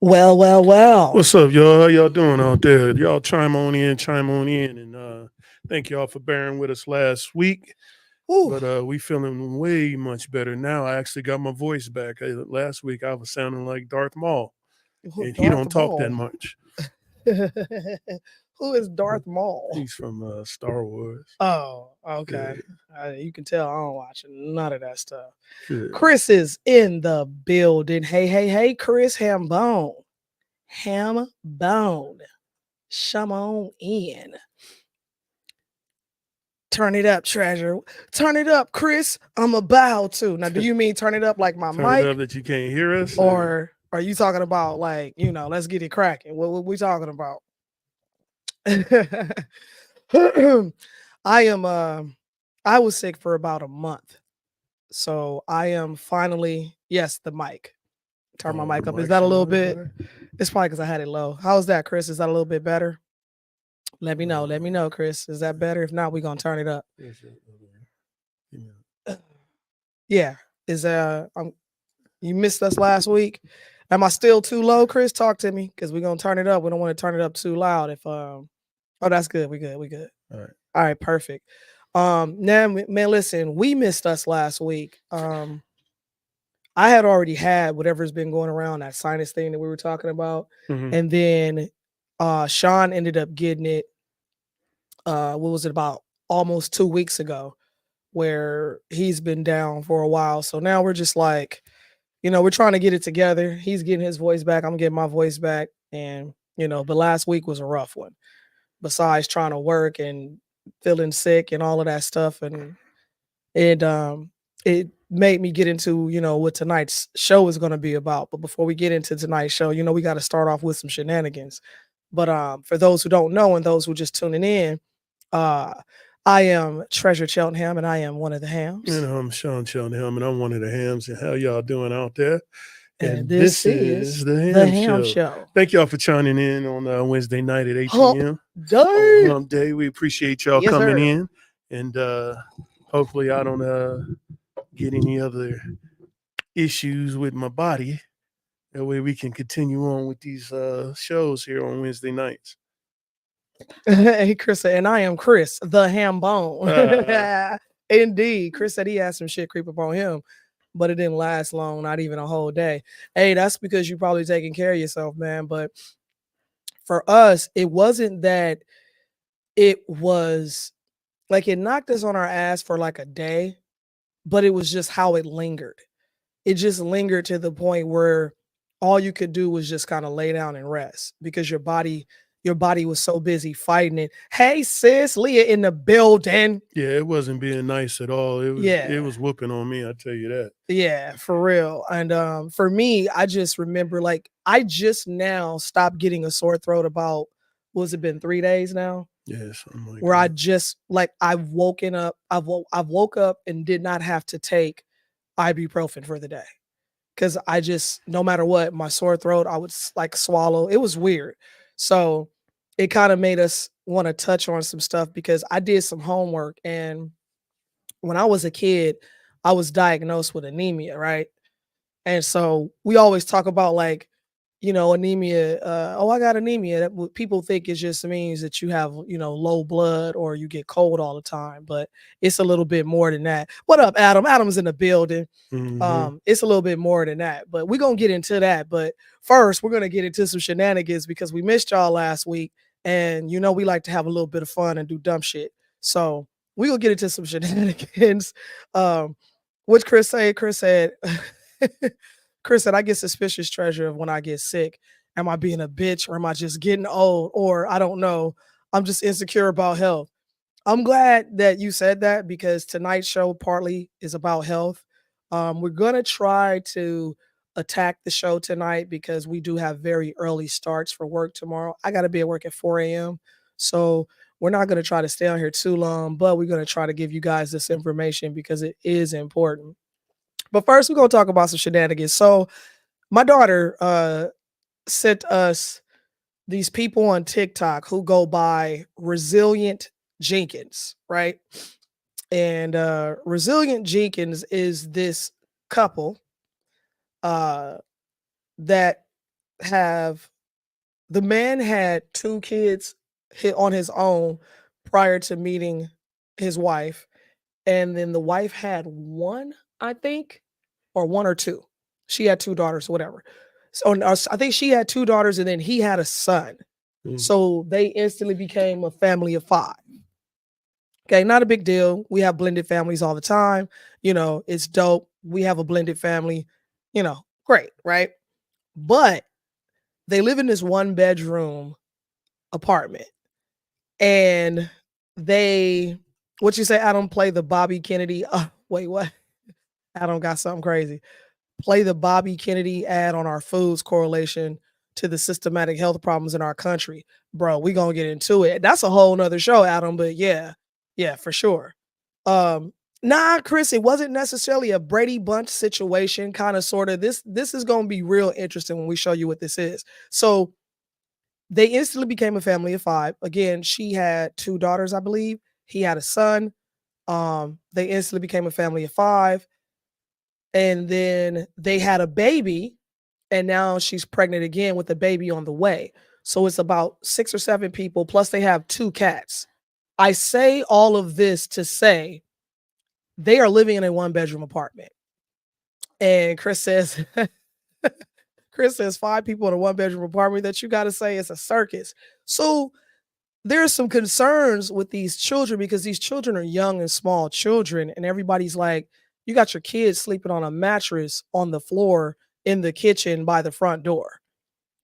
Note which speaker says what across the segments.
Speaker 1: Well.
Speaker 2: What's up, y'all? How y'all doing out there? Y'all chime on in, and thank y'all for bearing with us last week.
Speaker 1: Ooh,
Speaker 2: But we feeling way much better now. I actually got my voice back. Last week I was sounding like Darth Maul, and he
Speaker 1: Darth
Speaker 2: don't talk that
Speaker 1: Maul.
Speaker 2: much.
Speaker 1: Who is Darth Maul?
Speaker 2: He's from Star Wars.
Speaker 1: Oh, okay.
Speaker 2: Yeah.
Speaker 1: You can tell I don't watch none of that stuff.
Speaker 2: Yeah.
Speaker 1: Chris is in the building. Hey, Chris Hambone. Hambone. Come on in. Turn it up, treasure. Turn it up, Chris. I'm about to. Now, do you mean turn it up like my
Speaker 2: Turn
Speaker 1: mic?
Speaker 2: it up that you can't hear us?
Speaker 1: Or are you talking about like, let's get it cracking? What we talking about? I was sick for about a month. So I am finally, yes, the mic. Turn my mic up. Is that a little bit? It's probably because I had it low. How's that, Chris? Is that a little bit better? Let me know, Chris. Is that better? If not, we're gonna turn it up. Yeah. Is you missed us last week? Am I still too low, Chris? Talk to me, because we're gonna turn it up. We don't want to turn it up too loud. If oh, that's good. We good. All right, perfect. Now, man, listen, we missed us last week. I had already had whatever's been going around, that sinus thing that we were talking about.
Speaker 2: Mhm.
Speaker 1: And then Sean ended up getting it. What was it, about almost 2 weeks ago, where he's been down for a while. So now we're just like, we're trying to get it together. He's getting his voice back. I'm getting my voice back. And, but last week was a rough one. Besides trying to work and feeling sick and all of that stuff. And it made me get into, what tonight's show is going to be about. But before we get into tonight's show, we got to start off with some shenanigans. But for those who don't know and those who just tuning in, I am Treasure Cheltenham, and I am one of the hams.
Speaker 2: And I'm Sean Cheltenham, and I'm one of the hams. And how y'all doing out there?
Speaker 1: And this is
Speaker 2: the Ham Show. Thank y'all for tuning in on Wednesday night at 8 p.m. Hump Day. We appreciate y'all coming in. And hopefully I don't get any other issues with my body. That way we can continue on with these shows here on Wednesday nights.
Speaker 1: Hey, Chris, and I am Chris, the Hambone. Indeed. Chris said he had some shit creep up on him, but it didn't last long, not even a whole day. Hey, that's because you're probably taking care of yourself, man. But for us, it wasn't that it was like it knocked us on our ass for like a day, but it was just how it lingered. It just lingered to the point where all you could do was just kind of lay down and rest because your body was so busy fighting it. Hey, sis, Leah in the building.
Speaker 2: Yeah, it wasn't being nice at all. It was whooping on me, I tell you that.
Speaker 1: Yeah, for real. And for me, I just remember like I just now stopped getting a sore throat about, what's it been, 3 days now?
Speaker 2: Yeah, something like
Speaker 1: where
Speaker 2: that.
Speaker 1: I just like I've woke up and did not have to take ibuprofen for the day. Cause I just, no matter what, my sore throat, I would like swallow. It was weird. So it kind of made us want to touch on some stuff because I did some homework. And when I was a kid, I was diagnosed with anemia, right? And so we always talk about like, anemia. I got anemia. That what people think it just means that you have, low blood or you get cold all the time. But it's a little bit more than that. What up, Adam? Adam's in the building.
Speaker 2: Mm-hmm.
Speaker 1: It's a little bit more than that. But we're going to get into that. But first, we're going to get into some shenanigans because we missed y'all last week. And, we like to have a little bit of fun and do dumb shit. So we're going to get into some shenanigans. What's Chris say? Chris said, I get suspicious, Treasure, of when I get sick. Am I being a bitch or am I just getting old? Or I don't know. I'm just insecure about health. I'm glad that you said that because tonight's show partly is about health. We're gonna try to attack the show tonight because we do have very early starts for work tomorrow. I gotta be at work at 4 a.m. So we're not gonna try to stay on here too long, but we're gonna try to give you guys this information because it is important. But first, we're gonna talk about some shenanigans. So my daughter sent us these people on TikTok who go by Resilient Jenkins, right? And Resilient Jenkins is this couple uh that have the man had two kids hit on his own prior to meeting his wife, and then the wife had one, I think, or one or two. She had two daughters, whatever. So I think she had two daughters, and then he had a son. So they instantly became a family of five. Okay, not a big deal. We have blended families all the time. It's dope. We have a blended family, great, right? But they live in this one bedroom apartment. And they, what you say, Adam, play the Bobby Kennedy. Wait, what? Adam got something crazy. Play the Bobby Kennedy ad on our foods correlation to the systematic health problems in our country. Bro, we gonna get into it. That's a whole nother show, Adam, but yeah, for sure. Nah, Chris, it wasn't necessarily a Brady Bunch situation, kind of sort of. This is gonna be real interesting when we show you what this is. So they instantly became a family of five. Again, she had two daughters, I believe. He had a son. They instantly became a family of five. And then they had a baby, and now she's pregnant again with a baby on the way. So it's about 6 or 7 people, plus they have 2 cats. I say all of this to say they are living in a one-bedroom apartment. And Chris says, 5 people in a one-bedroom apartment, that you gotta say it's a circus. So there's some concerns with these children because these children are young and small children, and everybody's like, you got your kids sleeping on a mattress on the floor in the kitchen by the front door.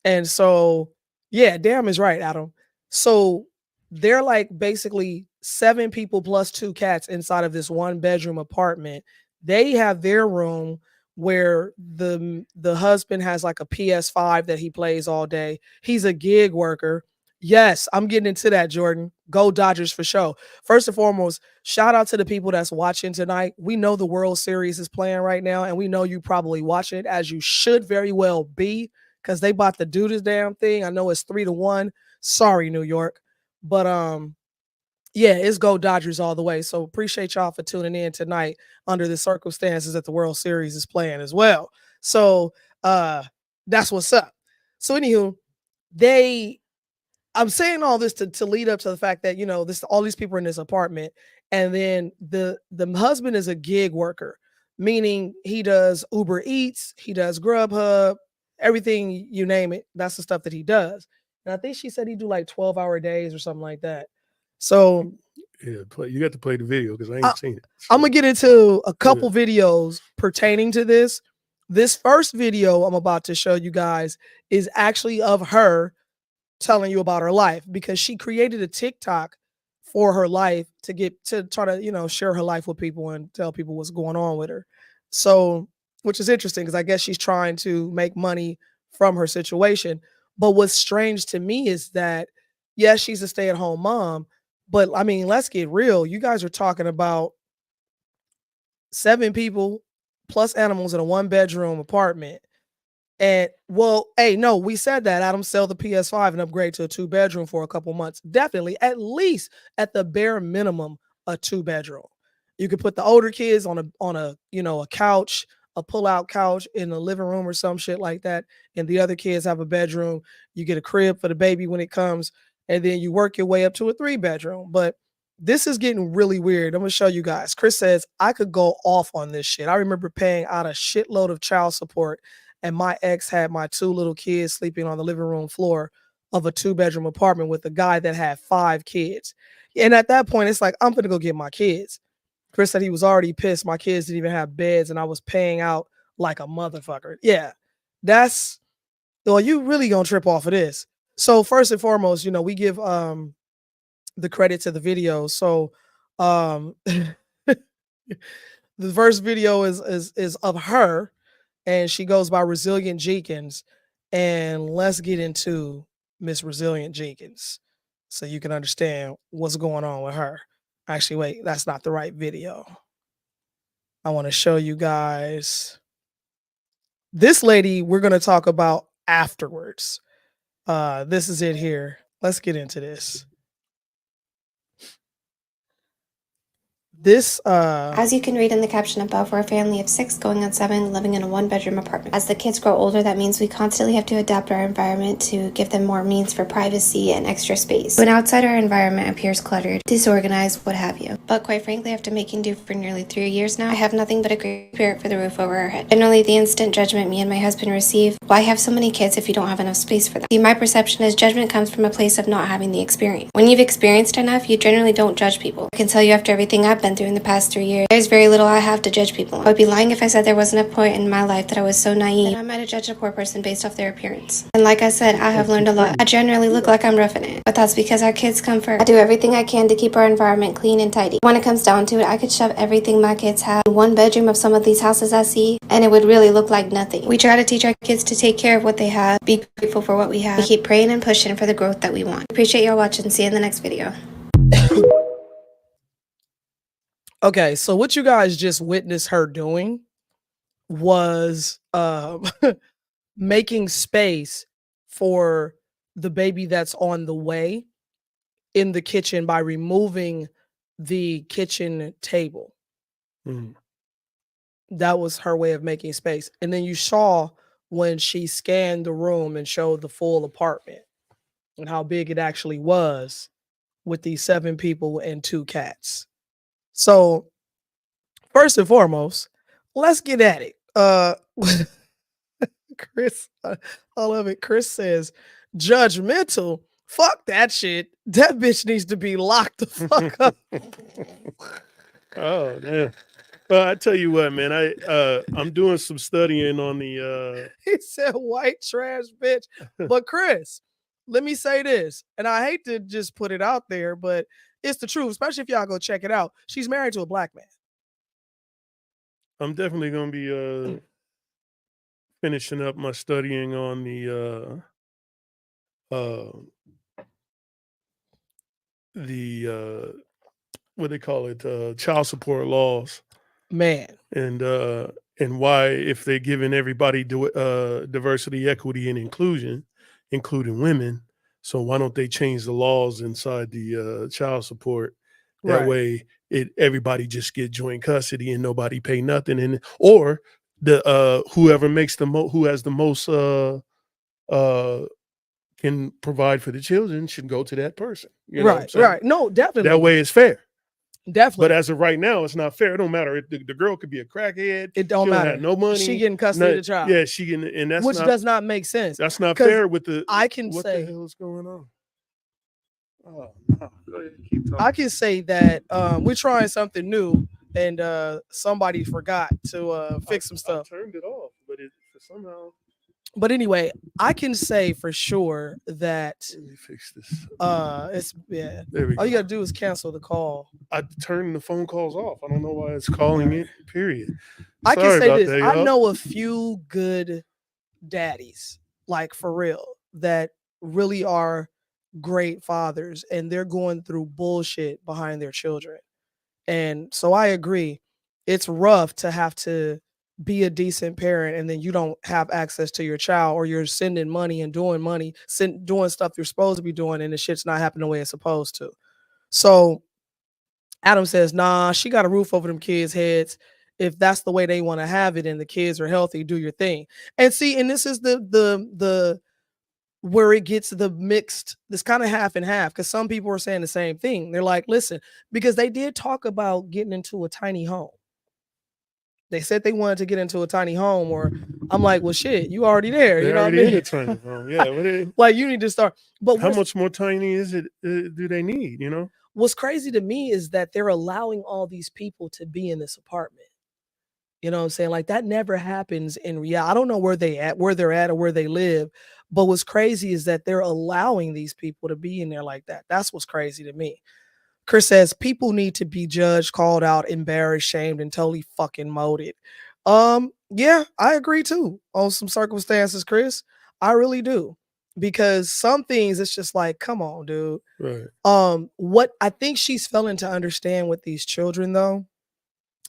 Speaker 1: And so, yeah, damn is right, Adam. So they're like basically 7 people plus 2 cats inside of this one bedroom apartment. They have their room where the husband has like a PS5 that he plays all day. He's a gig worker. Yes, I'm getting into that, Jordan. Go Dodgers for sure. First and foremost, shout out to the people that's watching tonight. We know the World Series is playing right now, and we know you probably watch it, as you should very well be, because they about to do this damn thing. I know it's 3-1. Sorry, New York. But yeah, it's go Dodgers all the way. So appreciate y'all for tuning in tonight under the circumstances that the World Series is playing as well. So that's what's up. So anywho, I'm saying all this to lead up to the fact that all these people are in this apartment, and then the husband is a gig worker, meaning he does Uber Eats, he does Grubhub, everything you name it. That's the stuff that he does. And I think she said he do like 12-hour days or something like that. So
Speaker 2: yeah, you got to play the video because I ain't seen it.
Speaker 1: So. I'm gonna get into a couple videos pertaining to this. This first video I'm about to show you guys is actually of her telling you about her life, because she created a TikTok for her life to try to, share her life with people and tell people what's going on with her. So, which is interesting because I guess she's trying to make money from her situation. But what's strange to me is that, yes, she's a stay-at-home mom, but I mean, let's get real. You guys are talking about 7 people plus animals in a one-bedroom apartment. And well, hey, no, we said that Adam, sell the PS5 and upgrade to a 2-bedroom for a couple months. Definitely, at least at the bare minimum, a 2-bedroom. You could put the older kids on a couch, a pull-out couch in the living room or some shit like that, and the other kids have a bedroom. You get a crib for the baby when it comes, and then you work your way up to a 3-bedroom. But this is getting really weird. I'm gonna show you guys. Chris says I could go off on this shit. I remember paying out a shitload of child support, and my ex had my 2 little kids sleeping on the living room floor of a 2-bedroom apartment with a guy that had 5 kids. And at that point, it's like, I'm gonna go get my kids. Chris said he was already pissed. My kids didn't even have beds, and I was paying out like a motherfucker. Yeah, that's Well, you really gonna trip off of this. So first and foremost, we give the credit to the video. So um the first video is of her, and she goes by Resilient Jenkins. And let's get into Miss Resilient Jenkins so you can understand what's going on with her. Actually, wait, that's not the right video. I want to show you guys this lady we're going to talk about afterwards. This is it here. Let's get into this.
Speaker 3: As you can read in the caption above, we're a family of 6 going on 7 living in a 1-bedroom apartment. As the kids grow older, that means we constantly have to adapt our environment to give them more means for privacy and extra space. When outside our environment appears cluttered, disorganized, what have you. But quite frankly, after making do for nearly 3 years now, I have nothing but a great spirit for the roof over our head. Generally, the instant judgment me and my husband receive, why have so many kids if you don't have enough space for them? See, my perception is judgment comes from a place of not having the experience. When you've experienced enough, you generally don't judge people. I can tell you after everything I've been through in the past 3 years, there's very little I have to judge people on. I would be lying if I said there wasn't a point in my life that I was so naive that I might have judged a poor person based off their appearance. And like I said, I have learned a lot. I generally look like I'm roughing it, but that's because our kids come first. I do everything I can to keep our environment clean and tidy. When it comes down to it, I could shove everything my kids have in one bedroom of some of these houses I see, and it would really look like nothing. We try to teach our kids to take care of what they have, be grateful for what we have, and keep praying and pushing for the growth that we want. Appreciate y'all watching. See you in the next video.
Speaker 1: Okay, so what you guys just witnessed her doing was making space for the baby that's on the way in the kitchen by removing the kitchen table. That was her way of making space. And then you saw when she scanned the room and showed the full apartment and how big it actually was with these 7 people and 2 cats. So first and foremost, let's get at it. Chris, I love it. Chris says, judgmental. Fuck that shit. That bitch needs to be locked the fuck up.
Speaker 2: Oh, damn. Well, I tell you what, man, I'm doing some studying on the
Speaker 1: He said white trash bitch. But Chris, let me say this, and I hate to just put it out there, but it's the truth, especially if y'all go check it out. She's married to a black man.
Speaker 2: I'm definitely going to be finishing up my studying on the what they call it, child support laws,
Speaker 1: man,
Speaker 2: and why, if they're giving everybody diversity, equity, and inclusion, including women, so why don't they change the laws inside the child support? That way, everybody just get joint custody and nobody pay nothing, and or the whoever makes the who has the most can provide for the children should go to that person. You know what I'm saying?
Speaker 1: Right. No, definitely.
Speaker 2: That way it's fair.
Speaker 1: Definitely.
Speaker 2: But as of right now, it's not fair. It don't matter. The girl could be a crackhead.
Speaker 1: It don't matter.
Speaker 2: Have no money.
Speaker 1: She getting custody of the child.
Speaker 2: Yeah, she getting, and that's
Speaker 1: which does not make sense.
Speaker 2: That's not fair with the.
Speaker 1: I can
Speaker 2: what
Speaker 1: say
Speaker 2: the hell is going on? Oh, no. Go ahead, keep talking.
Speaker 1: I can say that we're trying something new, and somebody forgot to fix some stuff.
Speaker 2: I turned it off, but it somehow.
Speaker 1: But anyway, I can say for sure that
Speaker 2: let me fix this.
Speaker 1: It's
Speaker 2: There we go.
Speaker 1: All you gotta do is cancel the call.
Speaker 2: I turned the phone calls off. I don't know why it's calling it. Period.
Speaker 1: I can say this. I know a few good daddies, like for real, that really are great fathers, and they're going through bullshit behind their children. And so I agree. It's rough to have to be a decent parent and then you don't have access to your child, or you're sending money and doing stuff you're supposed to be doing, and the shit's not happening the way it's supposed to. So Adam says, nah, she got a roof over them kids' heads. If that's the way they want to have it and the kids are healthy, do your thing. And see, and this is the where it gets the mixed, this kind of half and half, because some people are saying the same thing. They're like, listen, because they did talk about getting into a tiny home. They said they wanted to get into a tiny home, or I'm like, well, shit, you already there.
Speaker 2: They're
Speaker 1: you know
Speaker 2: already
Speaker 1: what I mean?
Speaker 2: in a tiny home. Yeah.
Speaker 1: Like, you need to start. But
Speaker 2: how much more tiny is it? Do they need? You know,
Speaker 1: what's crazy to me is that they're allowing all these people to be in this apartment. You know what I'm saying? Like, that never happens in reality. I don't know where they're at or where they live, But what's crazy is that they're allowing these people to be in there like that. That's what's crazy to me. Chris says people need to be judged, called out, embarrassed, shamed, and totally fucking molded. Yeah, I agree too on some circumstances, Chris. I really do. Because some things it's just like, come on, dude.
Speaker 2: Right.
Speaker 1: What I think she's failing to understand with these children though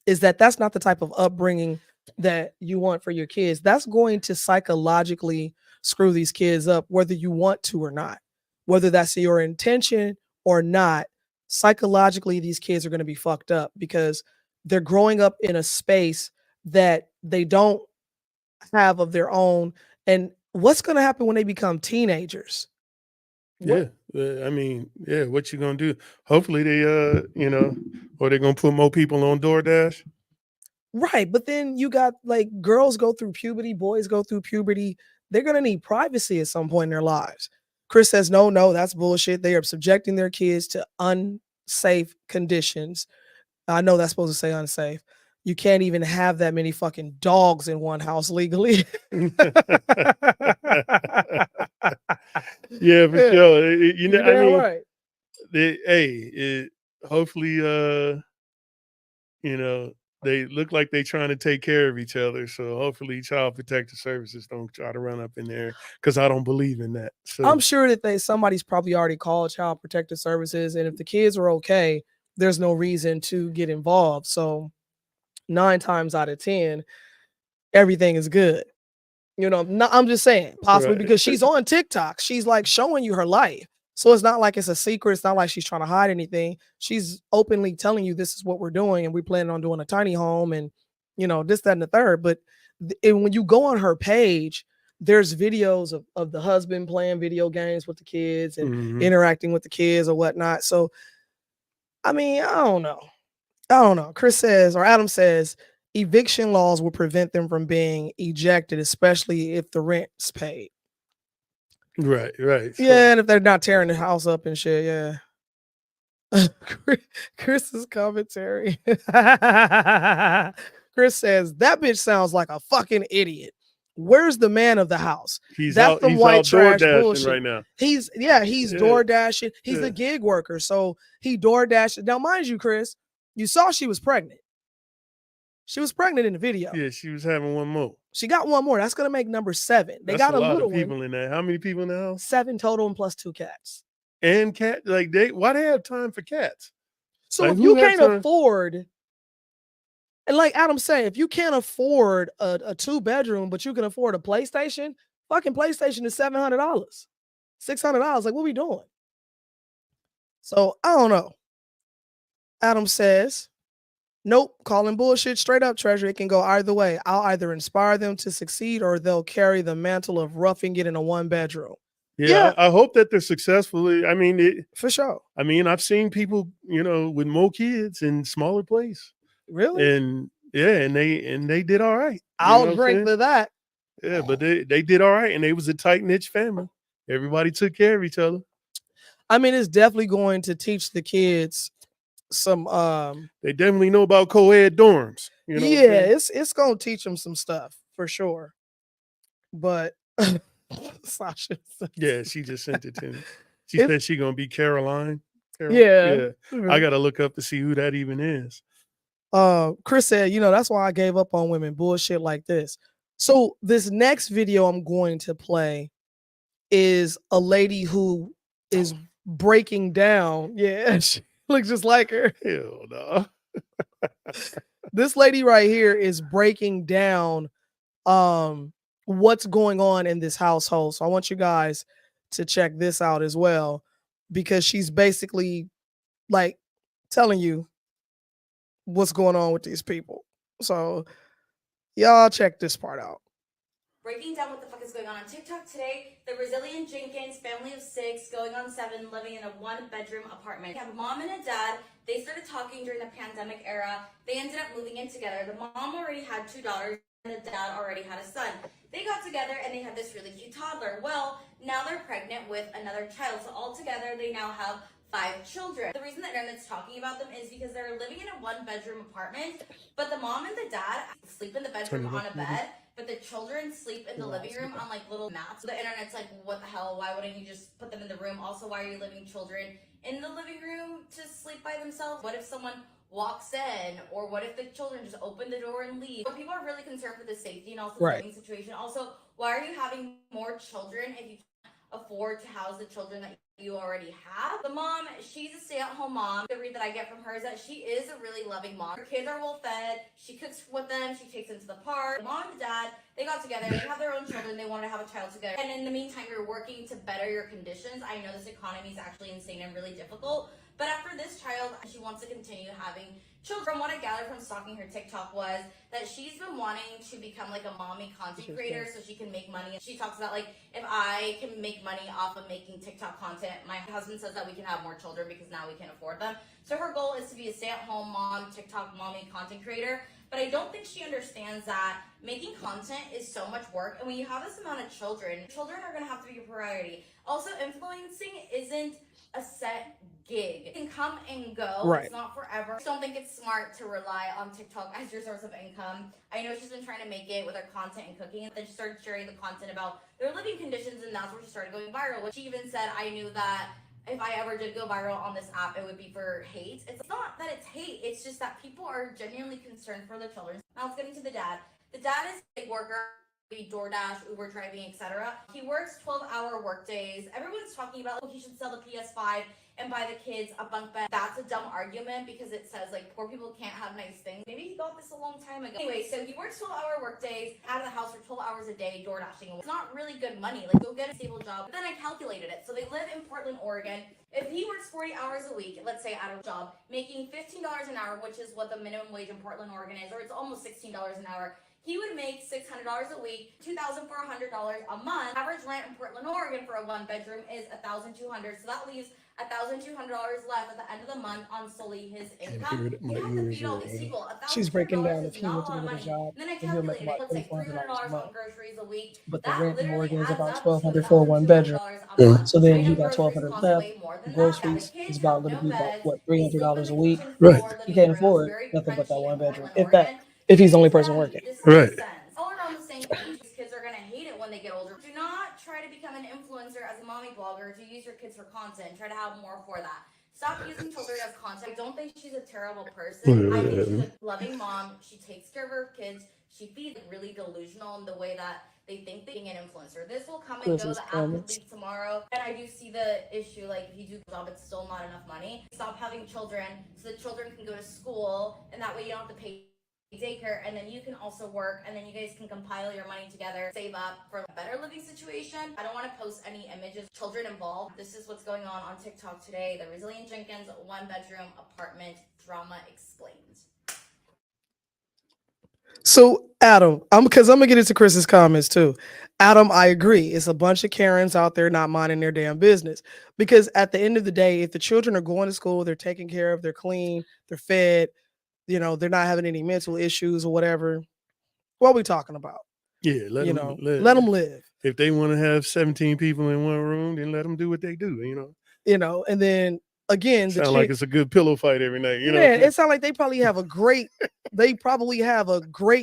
Speaker 1: is that that's not the type of upbringing that you want for your kids. That's going to psychologically screw these kids up, whether you want to or not. Whether that's your intention or not, psychologically, these kids are going to be fucked up because they're growing up in a space that they don't have of their own. And what's going to happen when they become teenagers?
Speaker 2: What? Yeah, I mean, yeah, what you gonna do? Hopefully they, or they're gonna put more people on DoorDash.
Speaker 1: Right, but then you got like girls go through puberty, boys go through puberty. They're gonna need privacy at some point in their lives. Chris says, no, that's bullshit. They are subjecting their kids to unsafe conditions. I know that's supposed to say unsafe. You can't even have that many fucking dogs in one house legally.
Speaker 2: Yeah, for sure. I mean,
Speaker 1: right.
Speaker 2: Hopefully, they look like they're trying to take care of each other. So hopefully Child Protective Services don't try to run up in there because I don't believe in that. So
Speaker 1: I'm sure that somebody's probably already called Child Protective Services. And if the kids are okay, there's no reason to get involved. So 9 times out of 10, everything is good. I'm just saying, possibly because she's on TikTok. She's like showing you her life. So it's not like it's a secret. It's not like she's trying to hide anything. She's openly telling you this is what we're doing and we plan on doing a tiny home and, this, that, and the third. But when you go on her page, there's videos of the husband playing video games with the kids and interacting with the kids or whatnot. So, I mean, I don't know. Chris says, or Adam says, eviction laws will prevent them from being ejected, especially if the rent's paid.
Speaker 2: Right. So,
Speaker 1: yeah, and if they're not tearing the house up and shit, yeah. Chris's commentary. Chris says, that bitch sounds like a fucking idiot. Where's the man of the house?
Speaker 2: He's
Speaker 1: That's
Speaker 2: out,
Speaker 1: some
Speaker 2: he's
Speaker 1: white
Speaker 2: out
Speaker 1: trash
Speaker 2: DoorDashing
Speaker 1: bullshit
Speaker 2: right now.
Speaker 1: He's door dashing. He's a gig worker. So he door dashed. Now, mind you, Chris, you saw she was pregnant. She was pregnant in the video.
Speaker 2: Yeah, she was having one more.
Speaker 1: She got one more. That's gonna make number 7. They
Speaker 2: That's
Speaker 1: got
Speaker 2: a
Speaker 1: a
Speaker 2: lot
Speaker 1: little
Speaker 2: of people
Speaker 1: one.
Speaker 2: in there. How many people in the house?
Speaker 1: 7 total and plus 2 cats.
Speaker 2: And cat, like why they have time for cats?
Speaker 1: So
Speaker 2: like,
Speaker 1: if you can't afford, and like Adam said, if you can't afford a 2-bedroom, but you can afford a PlayStation, fucking PlayStation is $700, $600. Like, what we doing? So I don't know. Adam says, nope, calling bullshit straight up, Treasure. It can go either way. I'll either inspire them to succeed or they'll carry the mantle of roughing it in a 1-bedroom.
Speaker 2: Yeah. I hope that they're successful. I mean,
Speaker 1: for sure.
Speaker 2: I mean, I've seen people, with more kids in smaller place.
Speaker 1: Really?
Speaker 2: And they did all right.
Speaker 1: I'll drink to that.
Speaker 2: Yeah, but they did all right, and they was a tight knit family. Everybody took care of each other.
Speaker 1: I mean, it's definitely going to teach the kids some.
Speaker 2: They definitely know about co-ed dorms.
Speaker 1: It's gonna teach them some stuff for sure. But Sasha,
Speaker 2: yeah, she just sent it to me. She said she gonna be Caroline.
Speaker 1: Yeah.
Speaker 2: I gotta look up to see who that even is.
Speaker 1: Chris said, that's why I gave up on women. Bullshit like this. So this next video I'm going to play is a lady who is breaking down. Yeah, she looks just like her.
Speaker 2: Hell no.
Speaker 1: This lady right here is breaking down what's going on in this household. So I want you guys to check this out as well, because she's basically like telling you what's going on with these people. So y'all check this part out.
Speaker 4: Breaking down what the fuck is going on TikTok today. The Brazilian Jenkins family of 6 going on 7 living in a 1-bedroom apartment. They have a mom and a dad. They started talking during the pandemic era. They ended up moving in together. The mom already had 2 daughters and the dad already had a son. They got together and they had this really cute toddler. Well, now they're pregnant with another child. So altogether they now have 5 children. The reason that internet's talking about them is because they're living in a 1-bedroom apartment, but the mom and the dad sleep in the bedroom on a bed. but the children sleep in the living room on like little mats. The internet's like, what the hell? Why wouldn't you just put them in the room? Also, why are you leaving children in the living room to sleep by themselves? What if someone walks in, or what if the children just open the door and leave? So people are really concerned for the safety and also the living situation. Also, why are you having more children if you can't afford to house the children that you already have? The mom, she's a stay-at-home mom. The read that I get from her is that she is a really loving mom. Her kids are well fed. She cooks with them. She takes them to the park. The mom and the dad, they got together. They have their own children. They wanted to have a child together. And in the meantime, you're working to better your conditions. I know this economy is actually insane and really difficult. But after this child, she wants to continue having children. From what I gathered from stalking her TikTok was that she's been wanting to become like a mommy content creator so she can make money. She talks about like, if I can make money off of making TikTok content, my husband says that we can have more children because now we can afford them. So her goal is to be a stay-at-home mom, TikTok mommy content creator. But I don't think she understands that making content is so much work. And when you have this amount of children are going to have to be a priority. Also, influencing isn't a set gig. It can come and go. Right. It's not forever. I just don't think it's smart to rely on TikTok as your source of income. I know she's been trying to make it with her content and cooking, and then she started sharing the content about their living conditions, and that's where she started going viral. Which she even said, I knew that if I ever did go viral on this app, it would be for hate. It's not that it's hate, it's just that people are genuinely concerned for their children. Now let's get into the dad. The dad is a big worker. DoorDash, Uber driving, etc. He works 12-hour work days. Everyone's talking about, oh, he should sell the PS5 and buy the kids a bunk bed. That's a dumb argument because it says like poor people can't have nice things. Maybe he got this a long time ago. Anyway, so he works 12-hour work days, out of the house for 12 hours a day, DoorDashing. It's not really good money. Like, go get a stable job. But then I calculated it. So they live in Portland, Oregon. If he works 40 hours a week, let's say out of a job, making $15 an hour, which is what the minimum wage in Portland, Oregon is, or it's almost $16 an hour, he would make $600 a week, $2,400 a month. Average rent in Portland, Oregon for a one-bedroom is $1,200. So that leaves $1,200 left at the end of the month on solely his income. You have to feed all these people.
Speaker 1: She's breaking down if he went to get a job,
Speaker 4: then I
Speaker 1: and he'll make
Speaker 4: calculated,
Speaker 1: about
Speaker 4: let's say $300
Speaker 1: $300 a month.
Speaker 4: on groceries a week.
Speaker 1: But the
Speaker 4: That
Speaker 1: rent in
Speaker 4: literally
Speaker 1: Oregon is
Speaker 4: adds
Speaker 1: about
Speaker 4: up
Speaker 1: $1,200
Speaker 4: to
Speaker 1: for a one-bedroom.
Speaker 4: $1,200
Speaker 1: So then he
Speaker 4: Item
Speaker 1: got
Speaker 4: groceries
Speaker 1: $1,200
Speaker 4: cost
Speaker 1: left.
Speaker 4: way more than that.
Speaker 1: Groceries
Speaker 4: The kids
Speaker 1: is about
Speaker 4: have
Speaker 1: literally
Speaker 4: no
Speaker 1: about
Speaker 4: beds.
Speaker 1: what,
Speaker 4: They sleep
Speaker 1: $300 a
Speaker 4: in the
Speaker 1: week.
Speaker 4: kitchen
Speaker 2: Right.
Speaker 4: floor,
Speaker 1: He
Speaker 4: living
Speaker 1: can't
Speaker 4: rooms,
Speaker 1: afford
Speaker 4: very
Speaker 1: nothing but that
Speaker 4: crunchy in
Speaker 1: one-bedroom,
Speaker 4: Portland,
Speaker 1: if that,
Speaker 4: Oregon.
Speaker 1: if he's the only
Speaker 4: To
Speaker 1: person
Speaker 4: them,
Speaker 1: working.
Speaker 4: this
Speaker 2: Right.
Speaker 4: makes sense. All around the same age, these kids are gonna hate it when they get older. Do not try to become an influencer as a mommy blogger to use your kids for content. Try to have more for that. Stop using children as content. I don't think she's a terrible person. I think she's a loving mom. She takes care of her kids. She feeds really delusional in the way that they think they're being an influencer. This will come and go. The app could leave tomorrow. And I do see the issue, like if you do a job, it's still not enough money. Stop having children so the children can go to school, and that way you don't have to pay daycare, and then you can also work, and then you guys can compile your money together, save up for a better living situation. I don't want to post any images, children involved. This is what's going on TikTok today. The Resilient Jenkins one-bedroom apartment drama explained.
Speaker 1: So Adam, I'm gonna get into Chris's comments too. Adam, I agree. It's a bunch of Karens out there not minding their damn business. Because at the end of the day, if the children are going to school, they're taken care of, they're clean, they're fed, you know, they're not having any mental issues or whatever. What are we talking about?
Speaker 2: Yeah, let them
Speaker 1: live.
Speaker 2: If they want to have 17 people in one room, then let them do what they do,
Speaker 1: And then again,
Speaker 2: sound like it's a good pillow fight every night,
Speaker 1: Man, it sounds like they probably have a great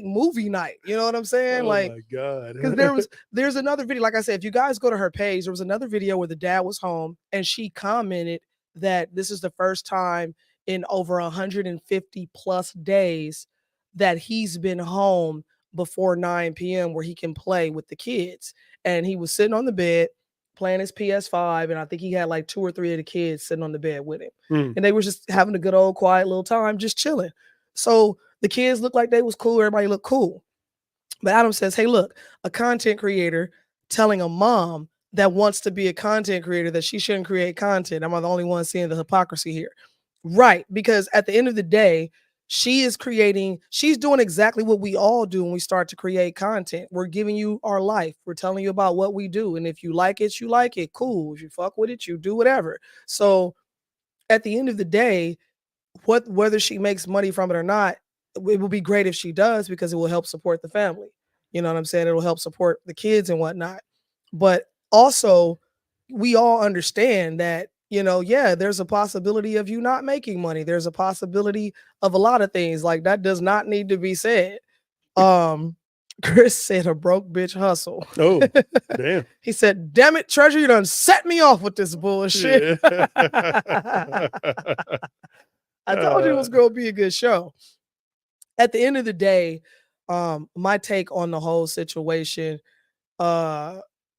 Speaker 1: movie night. You know what I'm saying?
Speaker 2: Oh
Speaker 1: like,
Speaker 2: my God.
Speaker 1: Because there's another video. Like I said, if you guys go to her page, there was another video where the dad was home and she commented that this is the first time in over 150 plus days that he's been home before 9 p.m. where he can play with the kids. And he was sitting on the bed playing his PS5, and I think he had like 2 or 3 of the kids sitting on the bed with him. And they were just having a good old quiet little time, just chilling. So the kids looked like they was cool. Everybody looked cool. But Adam says, hey, look, a content creator telling a mom that wants to be a content creator that she shouldn't create content. Am I the only one seeing the hypocrisy here? Right. Because at the end of the day, she's doing exactly what we all do when we start to create content. We're giving you our life. We're telling you about what we do. And if you like it, you like it. Cool. If you fuck with it, you do whatever. So at the end of the day, whether she makes money from it or not, it will be great if she does because it will help support the family. You know what I'm saying? It will help support the kids and whatnot. But also, we all understand that, there's a possibility of you not making money. There's a possibility of a lot of things. Like, that does not need to be said. Chris said a broke bitch hustle.
Speaker 2: Oh, damn.
Speaker 1: He said, damn it, Treasure, you done set me off with this bullshit.
Speaker 2: Yeah.
Speaker 1: I told you it was going to be a good show. At the end of the day, my take on the whole situation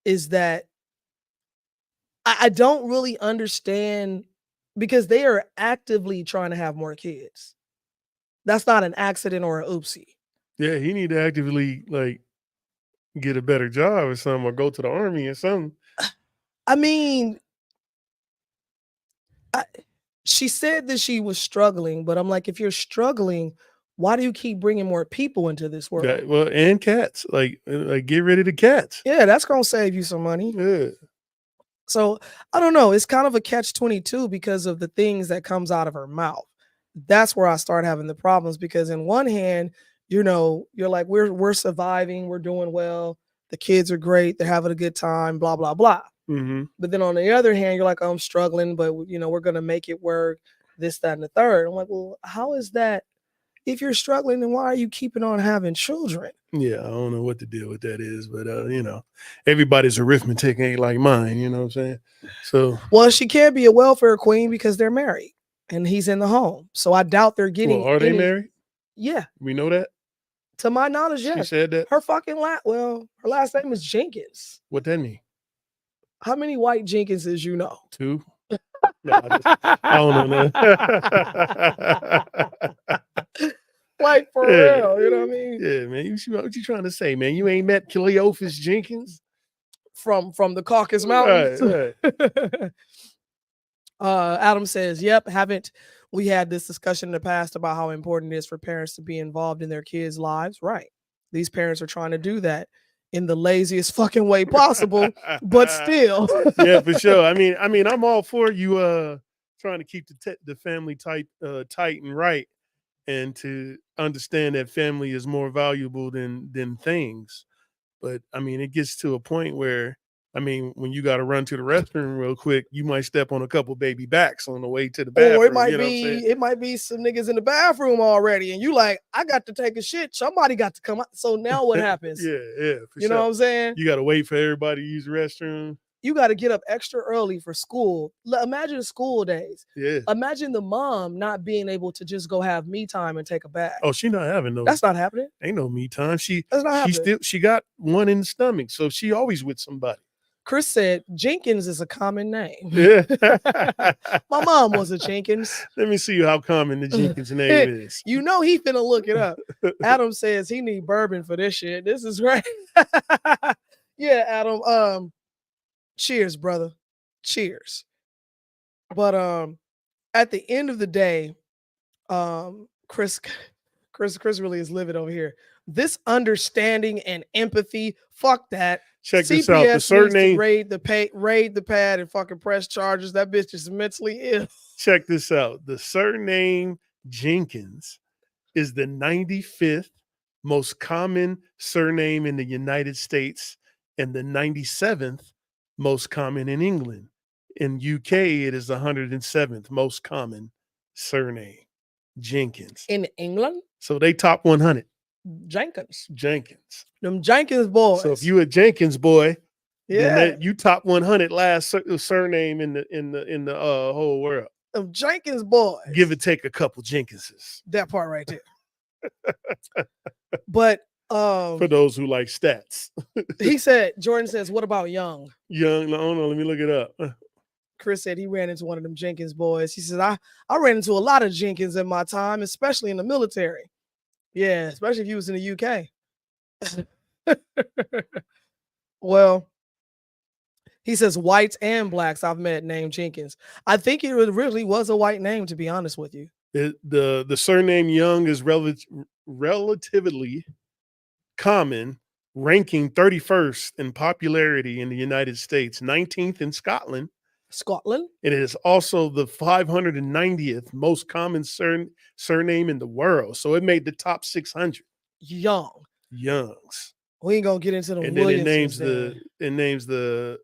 Speaker 1: is that I don't really understand, because they are actively trying to have more kids. That's not an accident or an oopsie.
Speaker 2: Yeah, he need to actively like get a better job or something, or go to the army or something.
Speaker 1: I mean, she said that she was struggling, but I'm like, if you're struggling, why do you keep bringing more people into this world?
Speaker 2: Yeah, well, and cats, like get rid of the cats.
Speaker 1: Yeah, that's gonna save you some money.
Speaker 2: Yeah.
Speaker 1: So I don't know. It's kind of a catch-22 because of the things that comes out of her mouth. That's where I start having the problems, because in one hand, you're like, we're surviving, we're doing well, the kids are great, they're having a good time, blah blah blah.
Speaker 2: Mm-hmm.
Speaker 1: But then on the other hand, you're like, oh, I'm struggling, but we're gonna make it work. This, that, and the third. I'm like, well, how is that? If you're struggling, then why are you keeping on having children?
Speaker 2: Yeah, I don't know what the deal with that is, but everybody's arithmetic ain't like mine, you know what I'm saying? So,
Speaker 1: well, she can't be a welfare queen because they're married and he's in the home. So I doubt they're getting.
Speaker 2: Well, are they married?
Speaker 1: Yeah.
Speaker 2: We know that?
Speaker 1: To my knowledge, yes.
Speaker 2: She said that?
Speaker 1: Her fucking her last name is Jenkins.
Speaker 2: What that mean?
Speaker 1: How many white Jenkinses you know?
Speaker 2: 2? No, I don't know that.
Speaker 1: Like, for real, you know what I mean?
Speaker 2: Yeah, man. What you trying to say, man? You ain't met Cleophas Jenkins?
Speaker 1: From the Caucasus Mountains?
Speaker 2: Right.
Speaker 1: Adam says, yep, haven't we had this discussion in the past about how important it is for parents to be involved in their kids' lives? Right. These parents are trying to do that in the laziest fucking way possible, but still.
Speaker 2: Yeah, for sure. I mean, I'm all for you trying to keep the family tight and right, and to understand that family is more valuable than things. But I mean, it gets to a point where, I mean, when you got to run to the restroom real quick, you might step on a couple baby backs on the way to the bathroom.
Speaker 1: Or it might be some niggas in the bathroom already, and you like, I got to take a shit. Somebody got to come out. So now what happens?
Speaker 2: Yeah, for
Speaker 1: you know what I'm saying?
Speaker 2: You got to wait for everybody to use the restroom.
Speaker 1: You got to get up extra early for school. Imagine school days.
Speaker 2: Yeah.
Speaker 1: Imagine the mom not being able to just go have me time and take a bath.
Speaker 2: Oh, she not having no.
Speaker 1: That's not happening.
Speaker 2: Ain't no me time. She got one in the stomach, so she always with somebody.
Speaker 1: Chris said Jenkins is a common name.
Speaker 2: Yeah.
Speaker 1: My mom was a Jenkins.
Speaker 2: Let me see how common the Jenkins name is.
Speaker 1: You know he finna look it up. Adam says he need bourbon for this shit. This is great. Yeah, Adam. Cheers, brother. Cheers. But at the end of the day, Chris really is livid over here. This understanding and empathy, fuck that.
Speaker 2: Check
Speaker 1: CPS
Speaker 2: this out. The surname,
Speaker 1: raid the pad and fucking press charges. That bitch is mentally ill.
Speaker 2: Check this out. The surname Jenkins is the 95th most common surname in the United States and the 97th most common in England. In UK, it is the 107th most common surname, Jenkins.
Speaker 1: In England?
Speaker 2: So they top 100.
Speaker 1: Jenkins.
Speaker 2: Them
Speaker 1: Jenkins boys.
Speaker 2: So if you a Jenkins boy,
Speaker 1: yeah,
Speaker 2: then you top 100 last surname in the whole world.
Speaker 1: Them Jenkins boys.
Speaker 2: Give or take a couple Jenkinses.
Speaker 1: That part right there. But
Speaker 2: for those who like stats.
Speaker 1: Jordan says, what about Young?
Speaker 2: Young, no, let me look it up.
Speaker 1: Chris said he ran into one of them Jenkins boys. He said, I ran into a lot of Jenkins in my time, especially in the military. Yeah, especially if he was in the UK. Well, he says whites and blacks I've met named Jenkins. I think it really was a white name, to be honest with you.
Speaker 2: The surname Young is relatively common, ranking 31st in popularity in the United States, 19th in Scotland. It is also the 590th most common surname in the world. So it made the top 600. Youngs.
Speaker 1: We ain't gonna get into the
Speaker 2: and
Speaker 1: Williams.
Speaker 2: Then it names the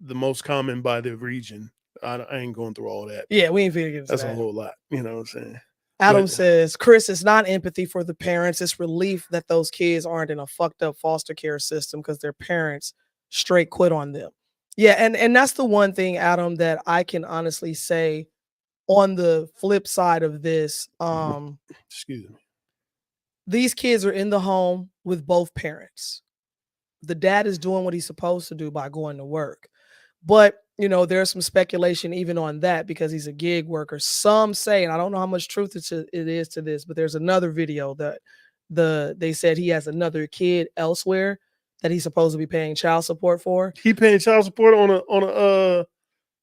Speaker 2: most common by the region. I ain't going through all that.
Speaker 1: Yeah, we ain't figuring
Speaker 2: That's a whole lot. You know what I'm saying?
Speaker 1: Adam says, Chris, it's not empathy for the parents. It's relief that those kids aren't in a fucked up foster care system because their parents straight quit on them. Yeah, and that's the one thing, Adam, that I can honestly say on the flip side of this.
Speaker 2: Excuse me.
Speaker 1: These kids are in the home with both parents. The dad is doing what he's supposed to do by going to work. But, you know, there's some speculation even on that because he's a gig worker. Some say, and I don't know how much truth it is to this, but there's another video that they said he has another kid elsewhere that he's supposed to be paying child support for.
Speaker 2: He paying child support on a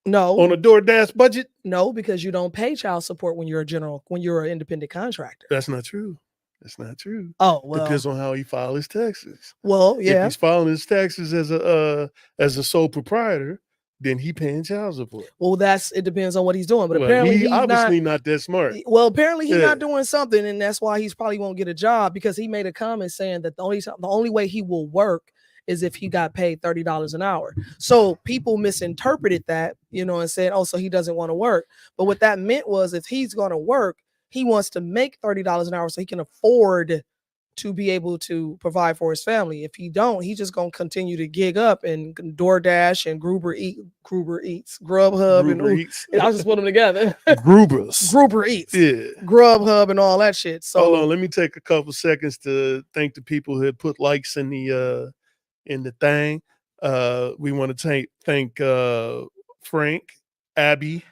Speaker 2: DoorDash budget?
Speaker 1: No, because you don't pay child support when you're an independent contractor.
Speaker 2: That's not true. That's not true.
Speaker 1: Oh, well.
Speaker 2: Depends on how he files his taxes.
Speaker 1: Well, yeah.
Speaker 2: If he's filing his taxes as a sole proprietor, then he paying child support.
Speaker 1: Well, it depends on what he's doing. But apparently he's
Speaker 2: obviously not that smart.
Speaker 1: Well, apparently he's not doing something, and that's why he's probably won't get a job because he made a comment saying that the only way he will work is if he got paid $30 an hour. So people misinterpreted that, you know, and said, oh, so he doesn't want to work. But what that meant was if he's going to work, he wants to make $30 an hour so he can afford to be able to provide for his family. If he don't, he's just gonna continue to gig up and DoorDash and Gruber Eats, Grubhub, and I'll just put them together. Gruber Eats, Grubhub, and all that shit. So
Speaker 2: hold on, let me take a couple seconds to thank the people who had put likes in the thing. We want to thank Frank, Abby,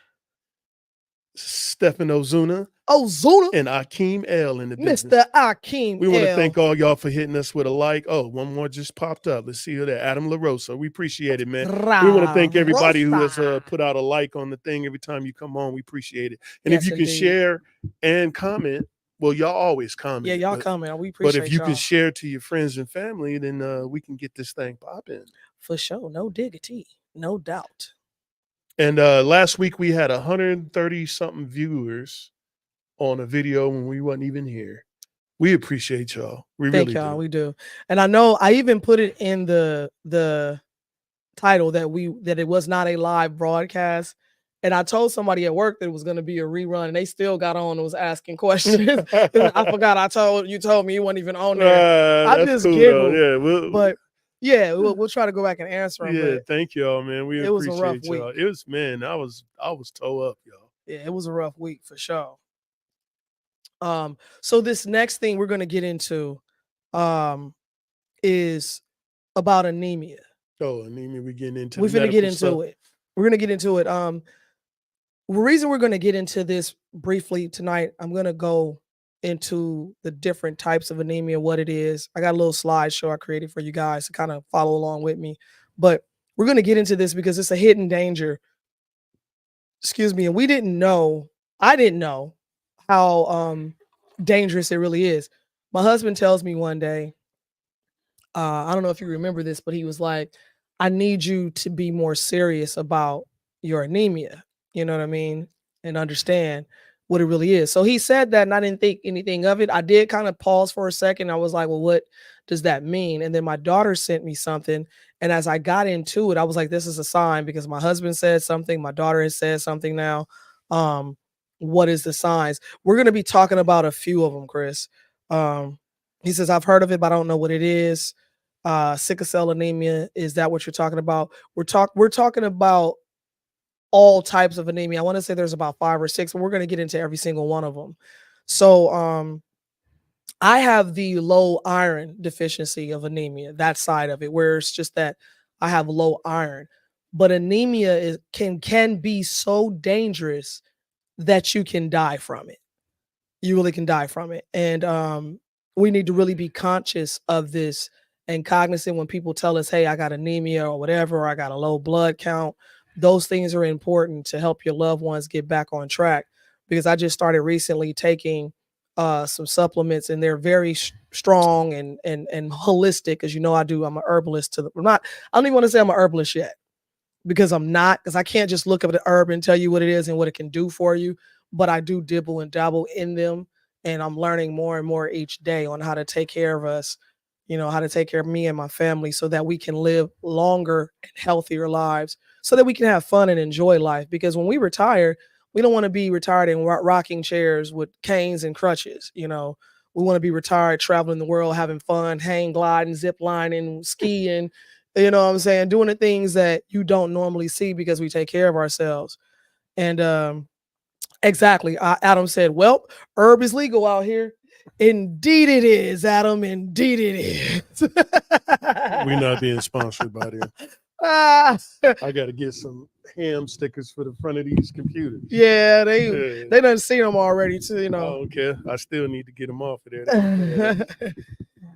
Speaker 2: Stefan Ozuna, and Akeem L in the business.
Speaker 1: Mr. Akeem
Speaker 2: We want to thank all y'all for hitting us with a like. Oh, one more just popped up. Let's see who that. Adam LaRosa. We appreciate it, man. We want to thank everybody who has put out a like on the thing every time you come on. We appreciate it. And if you can share and comment, well, y'all always comment.
Speaker 1: Yeah, y'all comment. We appreciate it.
Speaker 2: But if you can share to your friends and family, then we can get this thing popping.
Speaker 1: For sure. No diggity. No doubt.
Speaker 2: And last week we had 130 something viewers on a video when we wasn't even here. We appreciate y'all.
Speaker 1: Thank y'all. We do. And I know I even put it in the title that it was not a live broadcast. And I told somebody at work that it was going to be a rerun, and they still got on and was asking questions. I forgot. You told me you weren't even on there. I just giggled. Yeah, we'll try to go back and answer them.
Speaker 2: Yeah, thank y'all, man. We appreciate
Speaker 1: was a rough
Speaker 2: y'all.
Speaker 1: week.
Speaker 2: It was, man. I was toe up, y'all.
Speaker 1: Yeah, it was a rough week for sure. So this next thing we're going to get into is about anemia.
Speaker 2: Oh, anemia. We're getting into
Speaker 1: it. We're going to get into it. The reason we're going to get into this briefly tonight, I'm going to go into the different types of anemia, what it is. I got a little slideshow I created for you guys to kind of follow along with me. But we're going to get into this because it's a hidden danger. Excuse me. And I didn't know how dangerous it really is. My husband tells me one day, I don't know if you remember this, but he was like, I need you to be more serious about your anemia. You know what I mean? And understand what it really is. So he said that and I didn't think anything of it. I did kind of pause for a second. I was like, well, what does that mean? And then my daughter sent me something. And as I got into it, I was like, this is a sign because my husband said something. My daughter has said something now. What is the signs? We're going to be talking about a few of them, Chris. He says, I've heard of it, but I don't know what it is. Sickle cell anemia. Is that what you're talking about? We're talking about all types of anemia. I want to say there's about 5 or 6, and we're going to get into every single one of them. So I have the low iron deficiency of anemia, that side of it, where it's just that I have low iron. But anemia can be so dangerous that you can die from it. You really can die from it. And we need to really be conscious of this and cognizant when people tell us, hey, I got anemia or whatever, or I got a low blood count. Those things are important to help your loved ones get back on track. Because I just started recently taking some supplements, and they're very strong and holistic. As you know, I'm an herbalist. I don't even want to say I'm a herbalist yet, because I'm not, because I can't just look up the herb and tell you what it is and what it can do for you. But I do dibble and dabble in them, and I'm learning more and more each day on how to take care of us, how to take care of me and my family so that we can live longer and healthier lives, so that we can have fun and enjoy life. Because when we retire, We don't want to be retired in rocking chairs with canes and crutches. You know, we want to be retired, traveling the world, having fun, hang gliding, zip lining, skiing. You know what I'm saying? Doing the things that you don't normally see because we take care of ourselves. And exactly, Adam said, "Well, herb is legal out here." Indeed, it is, Adam. Indeed, it is.
Speaker 2: We're not being sponsored by them.
Speaker 1: I
Speaker 2: got to get some ham stickers for the front of these computers.
Speaker 1: Yeah, they done seen them already too, you know.
Speaker 2: I don't care. I still need to get them off of there.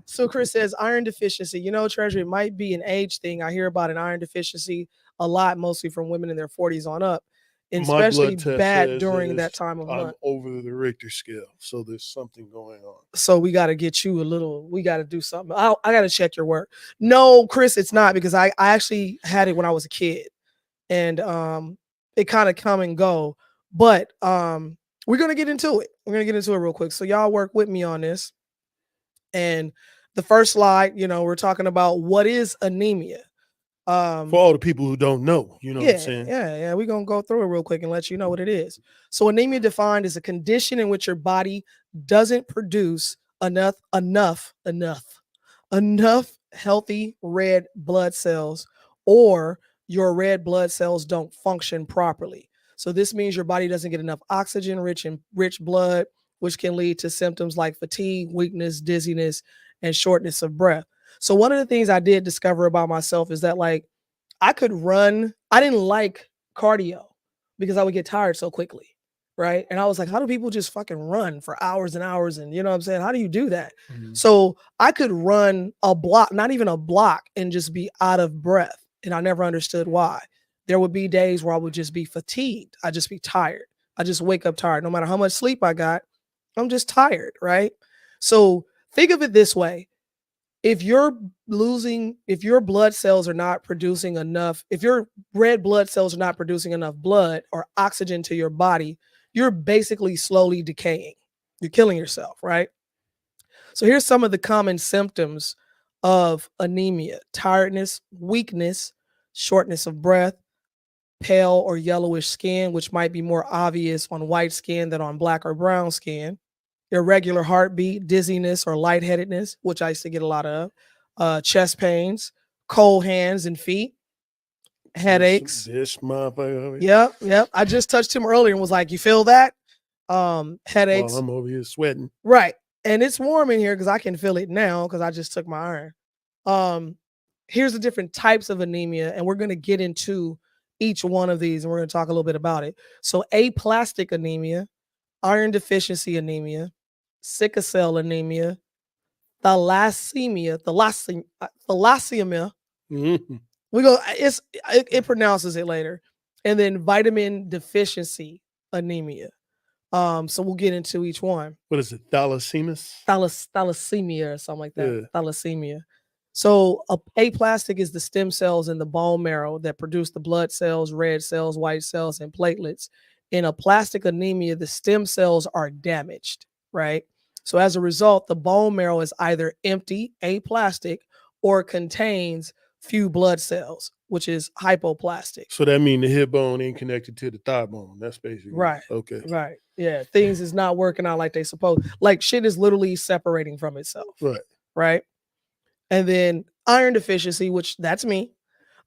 Speaker 1: So Chris says iron deficiency. You know, Treasure, it might be an age thing. I hear about an iron deficiency a lot, mostly from women in their 40s on up, and especially bad during that time of month.
Speaker 2: I'm over the Richter scale, so there's something going on.
Speaker 1: So we got to get you we got to do something. I got to check your work. No, Chris, it's not, because I actually had it when I was a kid, and it kind of come and go. But we're going to get into it. We're going to get into it real quick. So y'all work with me on this. And the first slide, you know, we're talking about what is anemia.
Speaker 2: For all the people who don't know, you know what I'm saying?
Speaker 1: Yeah. We're going to go through it real quick and let you know what it is. So anemia defined as a condition in which your body doesn't produce enough healthy red blood cells, or your red blood cells don't function properly. So this means your body doesn't get enough oxygen rich blood, which can lead to symptoms like fatigue, weakness, dizziness, and shortness of breath. So one of the things I did discover about myself is that, like, I could run. I didn't like cardio because I would get tired so quickly, right? And I was like, how do people just fucking run for hours and hours? And you know what I'm saying? How do you do that? Mm-hmm. So I could run a block, not even a block, and just be out of breath. And I never understood why. There would be days where I would just be fatigued. I'd just be tired. I just wake up tired. No matter how much sleep I got, I'm just tired, right? So think of it this way. If your blood cells are not producing enough, if your red blood cells are not producing enough blood or oxygen to your body, you're basically slowly decaying. You're killing yourself, right? So here's some of the common symptoms of anemia: tiredness, weakness, shortness of breath, pale or yellowish skin, which might be more obvious on white skin than on black or brown skin, irregular heartbeat, dizziness or lightheadedness, which I used to get a lot of, chest pains, cold hands and feet, headaches.
Speaker 2: This motherfucker.
Speaker 1: Yep. I just touched him earlier and was like, you feel that? Headaches.
Speaker 2: Well, I'm over here sweating.
Speaker 1: Right. And it's warm in here because I can feel it now because I just took my iron. Here's the different types of anemia, and we're going to get into each one of these, and we're going to talk a little bit about it. So aplastic anemia, iron deficiency anemia, sickle cell anemia, thalassemia. Mm-hmm. It pronounces it later, and then vitamin deficiency anemia. So we'll get into each one.
Speaker 2: What is it? Thalassemia
Speaker 1: or something like that. Yeah. Thalassemia. So aplastic is the stem cells in the bone marrow that produce the blood cells, red cells, white cells, and platelets. In aplastic anemia, the stem cells are damaged, right? So as a result, the bone marrow is either empty, aplastic, or contains few blood cells, which is hypoplastic.
Speaker 2: So that means the hip bone ain't connected to the thigh bone. That's basically
Speaker 1: right.
Speaker 2: Okay.
Speaker 1: Right. Yeah. Things is not working out like they supposed. Like shit is literally separating from itself.
Speaker 2: Right.
Speaker 1: Right. And then iron deficiency, which that's me.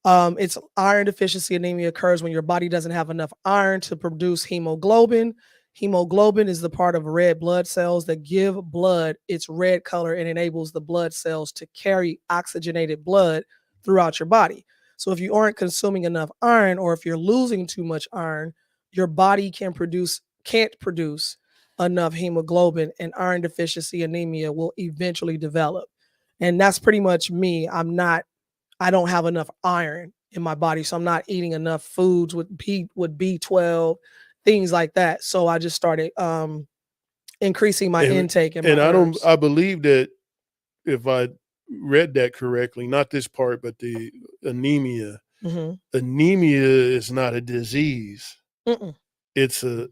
Speaker 1: It's iron deficiency anemia occurs when your body doesn't have enough iron to produce hemoglobin. Hemoglobin is the part of red blood cells that give blood its red color and enables the blood cells to carry oxygenated blood throughout your body. So if you aren't consuming enough iron, or if you're losing too much iron, your body can't produce enough hemoglobin, and iron deficiency anemia will eventually develop. And that's pretty much me. I don't have enough iron in my body, so I'm not eating enough foods with B12, things like that. So I just started increasing my intake.
Speaker 2: I believe that if I read that correctly, not this part, but the anemia. Mm-hmm. Anemia is not a disease. Mm-mm. It's a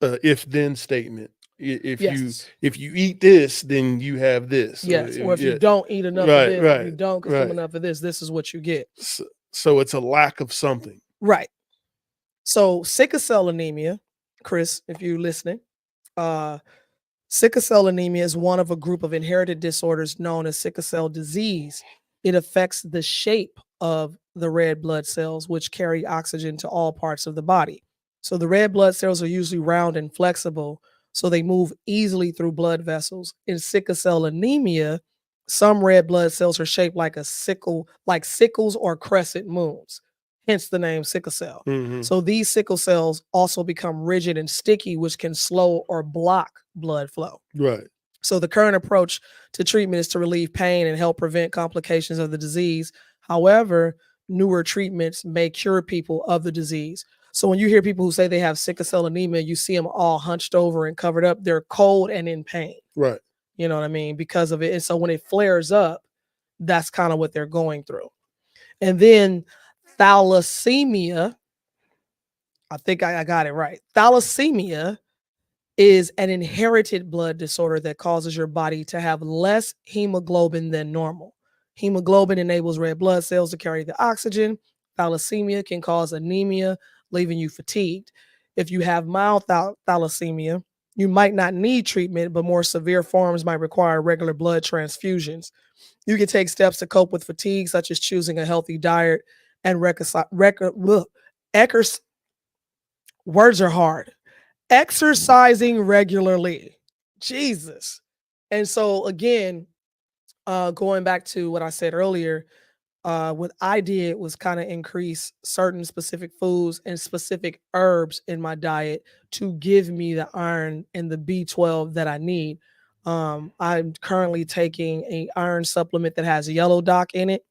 Speaker 2: if-then statement. If you eat this, then you have this.
Speaker 1: Yes, or if you don't eat enough of this, if you don't consume enough of this, this is what you get.
Speaker 2: So it's a lack of something.
Speaker 1: Right. So sickle cell anemia, Chris, if you're listening, uh, sickle cell anemia is one of a group of inherited disorders known as sickle cell disease. It affects the shape of the red blood cells, which carry oxygen to all parts of the body. So the red blood cells are usually round and flexible, so they move easily through blood vessels. In sickle cell anemia, some red blood cells are shaped like a sickle, like sickles or crescent moons, hence the name sickle cell.
Speaker 2: Mm-hmm.
Speaker 1: So these sickle cells also become rigid and sticky, which can slow or block blood flow.
Speaker 2: Right.
Speaker 1: So the current approach to treatment is to relieve pain and help prevent complications of the disease. However, newer treatments may cure people of the disease. So when you hear people who say they have sickle cell anemia, you see them all hunched over and covered up. They're cold and in pain.
Speaker 2: Right.
Speaker 1: You know what I mean? Because of it. And so when it flares up, that's kind of what they're going through. And then thalassemia, I think I got it right. Thalassemia is an inherited blood disorder that causes your body to have less hemoglobin than normal. Hemoglobin enables red blood cells to carry the oxygen. Thalassemia can cause anemia, leaving you fatigued. If you have mild thalassemia, you might not need treatment, but more severe forms might require regular blood transfusions. You can take steps to cope with fatigue, such as choosing a healthy diet and words are hard. Exercising regularly. Jesus. And so again, going back to what I said earlier, what I did was kind of increase certain specific foods and specific herbs in my diet to give me the iron and the B12 that I need. I'm currently taking a iron supplement that has a yellow dock in it,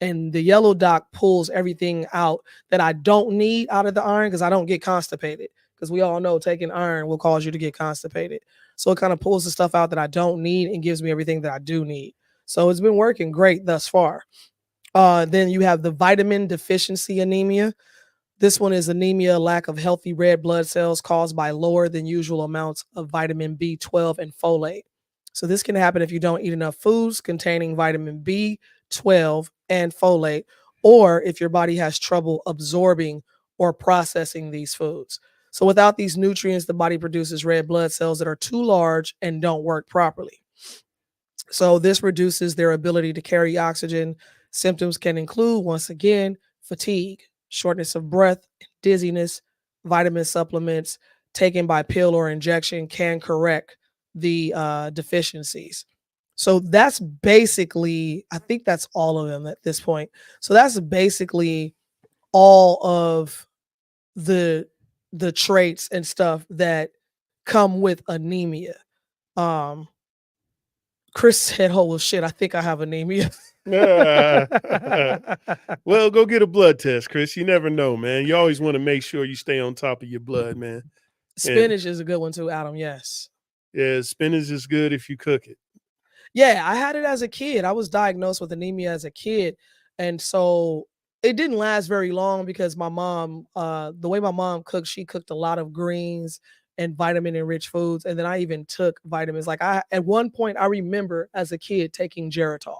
Speaker 1: and the yellow dock pulls everything out that I don't need out of the iron because I don't get constipated. Because we all know taking iron will cause you to get constipated. So it kind of pulls the stuff out that I don't need and gives me everything that I do need. So it's been working great thus far. Then you have the vitamin deficiency anemia. This one is anemia, lack of healthy red blood cells caused by lower than usual amounts of vitamin B12 and folate. So this can happen if you don't eat enough foods containing vitamin B12 and folate, or if your body has trouble absorbing or processing these foods. So without these nutrients, the body produces red blood cells that are too large and don't work properly. So this reduces their ability to carry oxygen. Symptoms can include, once again, fatigue, shortness of breath, dizziness. Vitamin supplements taken by pill or injection can correct the deficiencies. So that's basically, I think that's all of them at this point. So that's basically all of the traits and stuff that come with anemia. Chris said, "Oh well, shit, I think I have anemia."
Speaker 2: Well, go get a blood test, Chris. You never know, man. You always want to make sure you stay on top of your blood, man.
Speaker 1: Spinach is a good one too, Adam. Yes.
Speaker 2: Yeah, spinach is good if you cook it.
Speaker 1: Yeah, I had it as a kid. I was diagnosed with anemia as a kid, and so it didn't last very long because my mom, the way my mom cooked, she cooked a lot of greens and vitamin-enriched foods, and then I even took vitamins. Like at one point, I remember as a kid taking Geritol.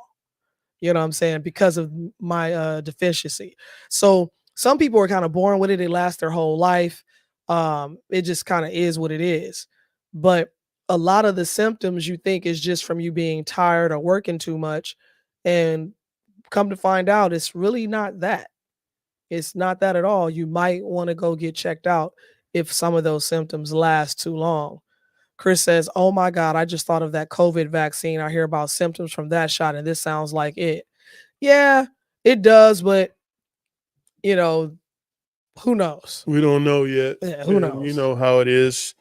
Speaker 1: You know what I'm saying? Because of my deficiency. So some people are kind of born with it. They last their whole life. It just kind of is what it is. But a lot of the symptoms you think is just from you being tired or working too much. And come to find out, it's really not that. It's not that at all. You might want to go get checked out if some of those symptoms last too long. Chris says, "Oh my God, I just thought of that COVID vaccine. I hear about symptoms from that shot, and this sounds like it." Yeah, it does, but you know, who knows?
Speaker 2: We don't know yet.
Speaker 1: Yeah, who knows?
Speaker 2: You know how it is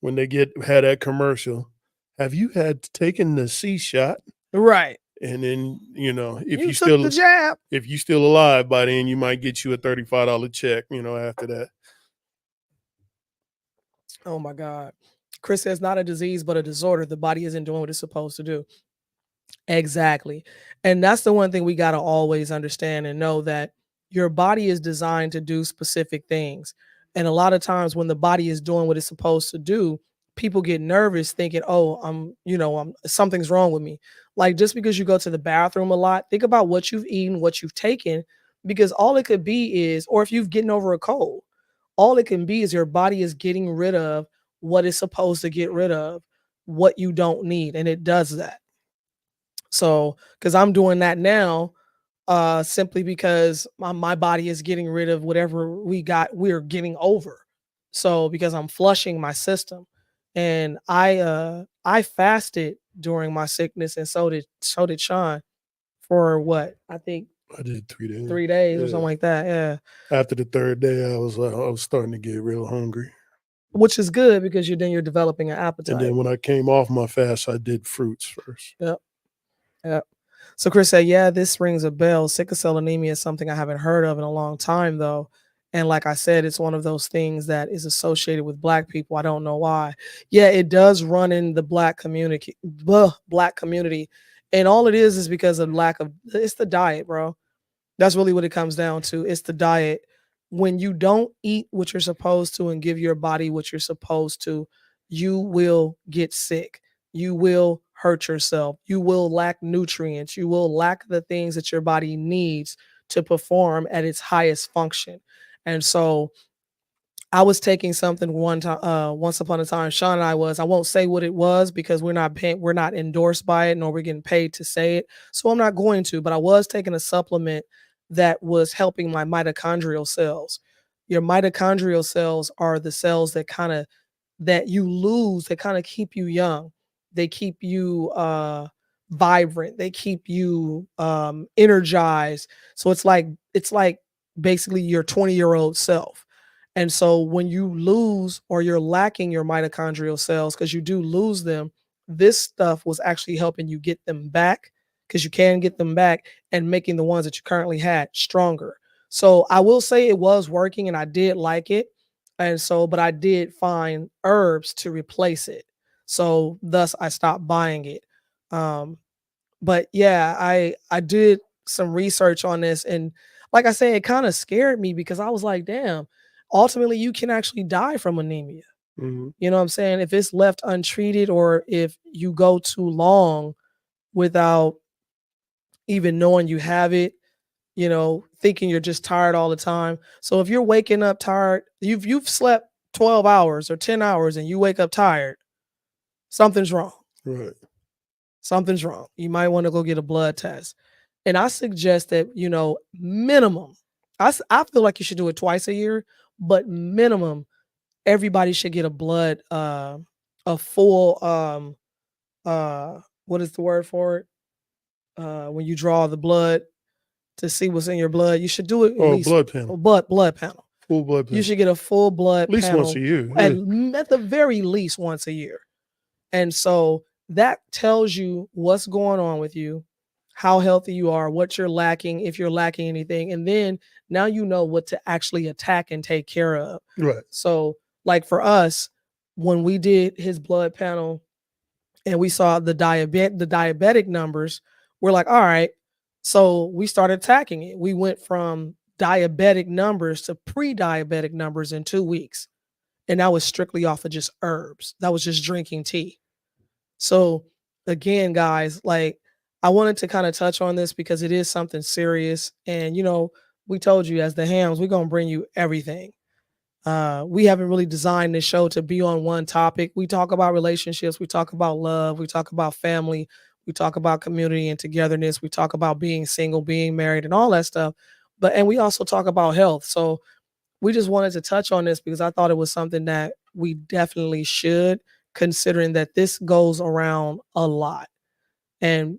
Speaker 2: when they had that commercial. Have you had taken the C shot?
Speaker 1: Right.
Speaker 2: And then, if
Speaker 1: you
Speaker 2: you
Speaker 1: took the jab.
Speaker 2: If you still alive by then, you might get you a $35 check, after that.
Speaker 1: Oh my God. Chris says not a disease, but a disorder. The body isn't doing what it's supposed to do. Exactly. And that's the one thing we got to always understand and know, that your body is designed to do specific things. And a lot of times when the body is doing what it's supposed to do, people get nervous thinking, "Oh, I'm something's wrong with me." Like, just because you go to the bathroom a lot, think about what you've eaten, what you've taken, because all it could be is, or if you've getting over a cold, all it can be is your body is getting rid of what it's supposed to get rid of, what you don't need, and it does that. So, because I'm doing that now, simply because my body is getting rid of whatever we're getting over. So because I'm flushing my system, and I fasted during my sickness, and so did Sean for what I think
Speaker 2: I did 3 days.
Speaker 1: 3 days or something like that. Yeah.
Speaker 2: After the third day, I was starting to get real hungry.
Speaker 1: Which is good because you're developing an appetite.
Speaker 2: And then when I came off my fast, I did fruits first.
Speaker 1: Yep. Yep. So Chris said, yeah, this rings a bell. Sickle cell anemia is something I haven't heard of in a long time, though. And like I said, it's one of those things that is associated with Black people. I don't know why. Yeah, it does run in the Black community. And all it is because of it's the diet, bro. That's really what it comes down to. It's the diet. When you don't eat what you're supposed to and give your body what you're supposed to, you will get sick. You will hurt yourself. You will lack nutrients. You will lack the things that your body needs to perform at its highest function. And so I was taking something once upon a time. Sean and I won't say what it was because we're not endorsed by it, nor we're getting paid to say it. So I'm not going to, but I was taking a supplement that was helping my mitochondrial cells. Your mitochondrial cells are the cells that you lose, that kind of keep you young. They keep you vibrant. They keep you energized. So it's like basically your 20-year-old self. And so when you lose or you're lacking your mitochondrial cells, because you do lose them, this stuff was actually helping you get them back, because you can get them back, and making the ones that you currently had stronger. So I will say it was working and I did like it. And so, but I did find herbs to replace it. So thus I stopped buying it. But yeah, I did some research on this, and like I said, it kind of scared me because I was like, damn, ultimately you can actually die from anemia.
Speaker 2: Mm-hmm.
Speaker 1: You know what I'm saying? If it's left untreated, or if you go too long without even knowing you have it, thinking you're just tired all the time. So if you're waking up tired, you've slept 12 hours or 10 hours and you wake up tired, something's wrong.
Speaker 2: Right.
Speaker 1: Something's wrong. You might want to go get a blood test. And I suggest that, minimum, I feel like you should do it twice a year, but minimum, everybody should get a full, what is the word for it? When you draw the blood to see what's in your blood, you should do it at least.
Speaker 2: Blood panel.
Speaker 1: Blood panel.
Speaker 2: Full blood panel.
Speaker 1: You should get a full blood
Speaker 2: panel. At least once a year. Yeah.
Speaker 1: At the very least once a year. And so that tells you what's going on with you, how healthy you are, what you're lacking, if you're lacking anything. And then now you know what to actually attack and take care of.
Speaker 2: Right.
Speaker 1: So like for us, when we did his blood panel and we saw the diabetic numbers, we're like, all right. So we started attacking it. We went from diabetic numbers to pre-diabetic numbers in 2 weeks. And that was strictly off of just herbs. That was just drinking tea. So again, guys, like I wanted to kind of touch on this because it is something serious. And, we told you as the Hams, we're going to bring you everything. We haven't really designed this show to be on one topic. We talk about relationships. We talk about love. We talk about family. We talk about community and togetherness. We talk about being single, being married, and all that stuff. And we also talk about health. So we just wanted to touch on this because I thought it was something that we definitely should, considering that this goes around a lot. And,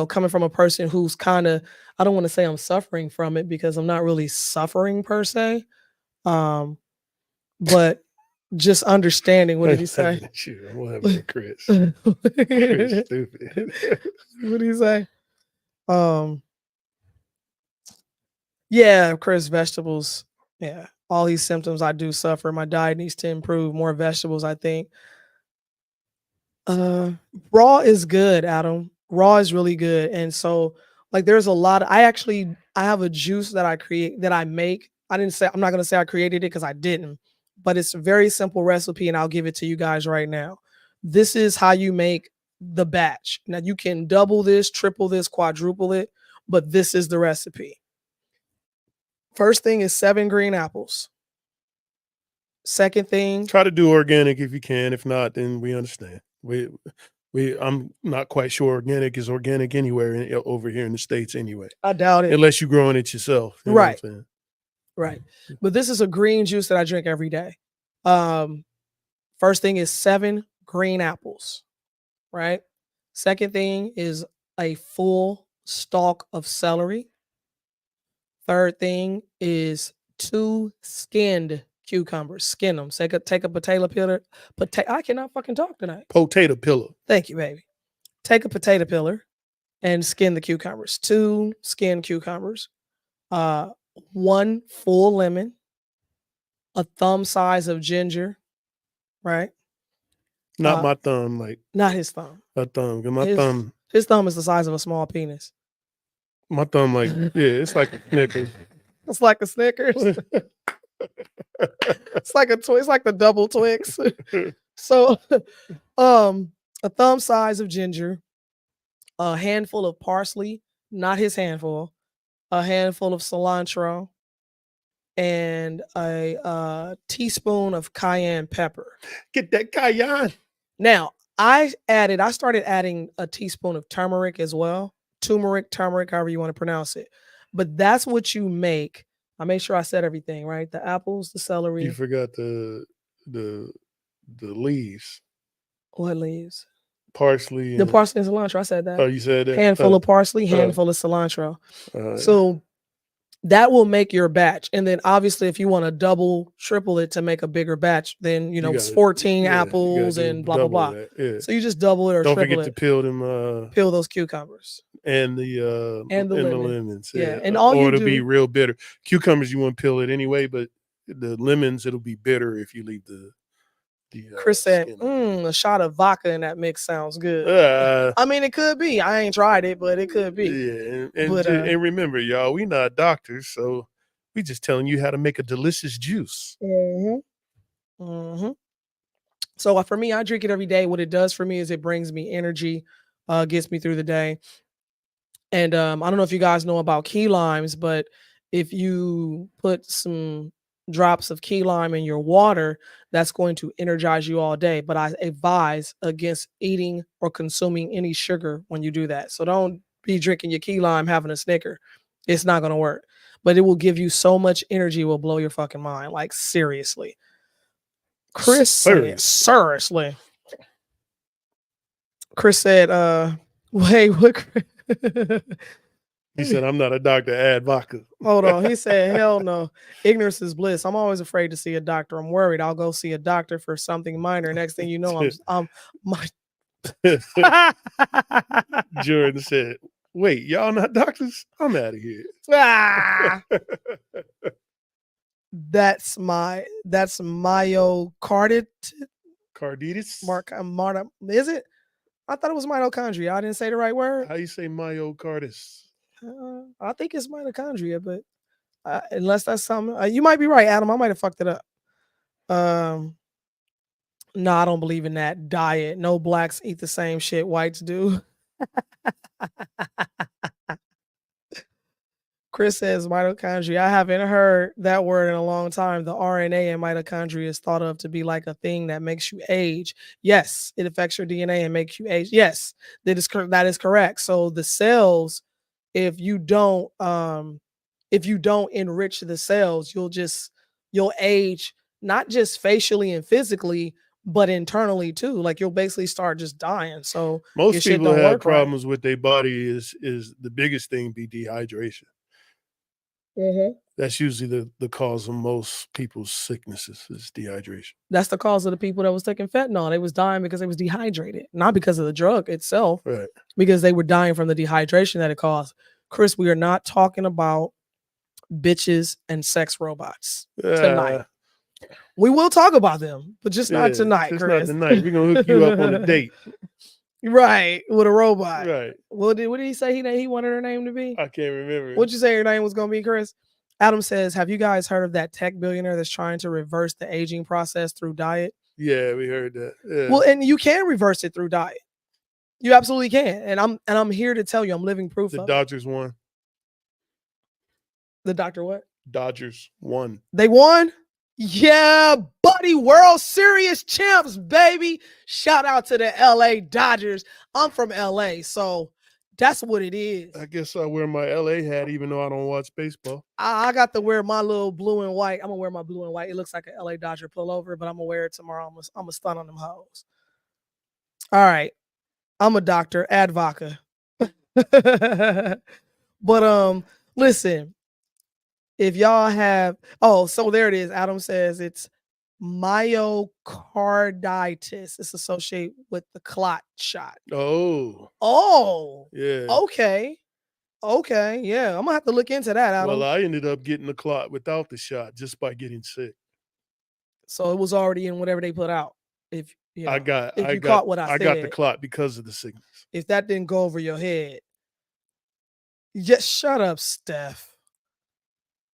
Speaker 1: coming from a person who's kind of, I don't want to say I'm suffering from it because I'm not really suffering per se. But just understanding, what did he say?
Speaker 2: I'm laughing at Chris. Chris stupid.
Speaker 1: What did he say? Yeah, Chris, vegetables. Yeah, all these symptoms I do suffer. My diet needs to improve. More vegetables, I think. Raw is good, Adam. Raw is really good. And so like there's a lot of, I have a juice that I make. I'm not going to say I created it because I didn't, but it's a very simple recipe and I'll give it to you guys right now. This is how you make the batch. Now you can double this, triple this, quadruple it, but this is the recipe. First thing is 7 green apples, Second thing,
Speaker 2: try to do organic if you can. If not, then we understand. I'm not quite sure organic is organic anywhere over here in the States anyway.
Speaker 1: I doubt it.
Speaker 2: Unless you're growing it yourself. You know what I'm saying?
Speaker 1: Right. But this is a green juice that I drink every day. First thing is 7 green apples, right? Second thing is a full stalk of celery. Third thing is 2 skinned cucumbers. Skin them. Take a potato peeler. I cannot fucking talk tonight.
Speaker 2: Potato peeler.
Speaker 1: Thank you, baby. Take a potato peeler and skin the cucumbers. 2 skinned cucumbers. 1 full lemon. A thumb size of ginger, right?
Speaker 2: Not my thumb, like
Speaker 1: not his thumb.
Speaker 2: A thumb. My thumb.
Speaker 1: His thumb is the size of a small penis.
Speaker 2: My thumb, like, yeah, it's like a Snickers.
Speaker 1: It's like a Snickers. It's like the double Twix. So, a thumb size of ginger, a handful of parsley, not his handful, a handful of cilantro, and a teaspoon of cayenne pepper.
Speaker 2: Get that cayenne.
Speaker 1: Now, I started adding a teaspoon of turmeric as well. Turmeric, however you want to pronounce it. But that's what you make. I made sure I said everything, right? The apples, the celery.
Speaker 2: You forgot the leaves.
Speaker 1: What leaves?
Speaker 2: Parsley.
Speaker 1: The parsley and cilantro. I said that.
Speaker 2: Oh, you said that?
Speaker 1: Handful of parsley, handful of cilantro. So that will make your batch. And then obviously if you want to double, triple it to make a bigger batch, then it's 14 apples and blah, blah, blah.
Speaker 2: Yeah.
Speaker 1: So you just double it or
Speaker 2: don't
Speaker 1: triple it.
Speaker 2: Don't forget to peel them.
Speaker 1: Peel those cucumbers.
Speaker 2: And the lemons.
Speaker 1: Yeah. And all
Speaker 2: or it'll be real bitter. Cucumbers, you want to peel it anyway, but the lemons, it'll be bitter if you leave the
Speaker 1: Chris said, a shot of vodka in that mix sounds good. I mean, it could be. I ain't tried it, but it could be.
Speaker 2: Yeah, and remember, y'all, we not doctors, so we just telling you how to make a delicious juice.
Speaker 1: So for me, I drink it every day. What it does for me is it brings me energy, gets me through the day. And I don't know if you guys know about key limes, but if you put some drops of key lime in your water, that's going to energize you all day. But I advise against eating or consuming any sugar when you do that. So don't be drinking your key lime, having a Snicker. It's not going to work. But it will give you so much energy, it will blow your fucking mind. Like, seriously. Chris said, seriously. Chris said, wait, what?
Speaker 2: He said, I'm not a doctor, add vodka.
Speaker 1: Hold on. He said, hell no. Ignorance is bliss. I'm always afraid to see a doctor. I'm worried I'll go see a doctor for something minor. Next thing you know,
Speaker 2: Jordan said, wait, y'all not doctors? I'm out of here.
Speaker 1: That's myocarditis.
Speaker 2: Carditis?
Speaker 1: Is it? I thought it was mitochondria. I didn't say the right word.
Speaker 2: How you say myocarditis?
Speaker 1: I think it's mitochondria, but unless that's something, you might be right, Adam. I might have fucked it up. No, I don't believe in that diet. No blacks eat the same shit whites do. Chris says mitochondria. I haven't heard that word in a long time. The RNA in mitochondria is thought of to be like a thing that makes you age. Yes, it affects your DNA and makes you age. Yes, that is correct. So the cells, if you don't enrich the cells, you'll age not just facially and physically, but internally too. Like you'll basically start just dying. So
Speaker 2: most people have problems with their body. Is the biggest thing be dehydration. That's usually the cause of most people's sicknesses is dehydration.
Speaker 1: That's the cause of the people that was taking fentanyl. They was dying because they was dehydrated, not because of the drug itself,
Speaker 2: right?
Speaker 1: Because they were dying from the dehydration that it caused. Chris, we are not talking about bitches and sex robots tonight. We will talk about them, but just not tonight, Chris.
Speaker 2: Not tonight. We're gonna hook you up on a date.
Speaker 1: Right, with a robot.
Speaker 2: Right.
Speaker 1: What did he say he wanted her name to be?
Speaker 2: I can't remember.
Speaker 1: What'd you say her name was gonna be, Chris? Adam says, have you guys heard of that tech billionaire that's trying to reverse the aging process through diet?
Speaker 2: Yeah, we heard that. Yeah.
Speaker 1: Well, and you can reverse it through diet. You absolutely can. And I'm here to tell you, I'm living proof of it.
Speaker 2: The Dodgers won.
Speaker 1: The doctor what?
Speaker 2: Dodgers won.
Speaker 1: They won? Yeah, buddy, World Series champs, baby. Shout out to the LA Dodgers. I'm from LA, so that's what it is.
Speaker 2: I guess I wear my LA hat even though I don't watch baseball.
Speaker 1: I got to wear my little blue and white. I'm going to wear my blue and white. It looks like an LA Dodger pullover, but I'm going to wear it tomorrow. I'm going to stun on them hoes. All right. I'm a doctor, advoca. But listen, if y'all have, so there it is. Adam says it's myocarditis. It's associated with the clot shot.
Speaker 2: Oh, yeah.
Speaker 1: Okay, yeah. I'm gonna have to look into that, Adam.
Speaker 2: Well, I ended up getting the clot without the shot just by getting sick.
Speaker 1: So it was already in whatever they put out. If you know,
Speaker 2: I got
Speaker 1: what I said,
Speaker 2: got the clot because of the sickness.
Speaker 1: If that didn't go over your head, just shut up, Steph.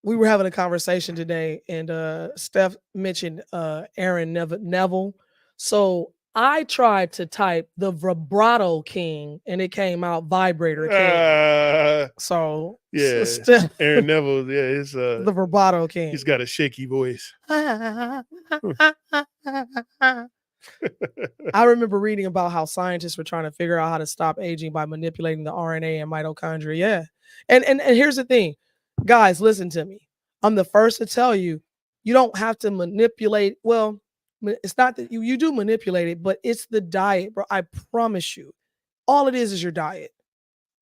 Speaker 1: We were having a conversation today, and Steph mentioned Aaron Neville. So I tried to type the vibrato king, and it came out vibrator king. So
Speaker 2: yeah,
Speaker 1: Steph,
Speaker 2: Aaron Neville, it's
Speaker 1: the vibrato king.
Speaker 2: He's got a shaky voice.
Speaker 1: I remember reading about how scientists were trying to figure out how to stop aging by manipulating the RNA and mitochondria. Yeah, and here's the thing, guys, listen to me. I'm the first to tell you, you don't have to manipulate. Well, it's not that you do manipulate it, but it's the diet, bro. I promise you, all it is your diet.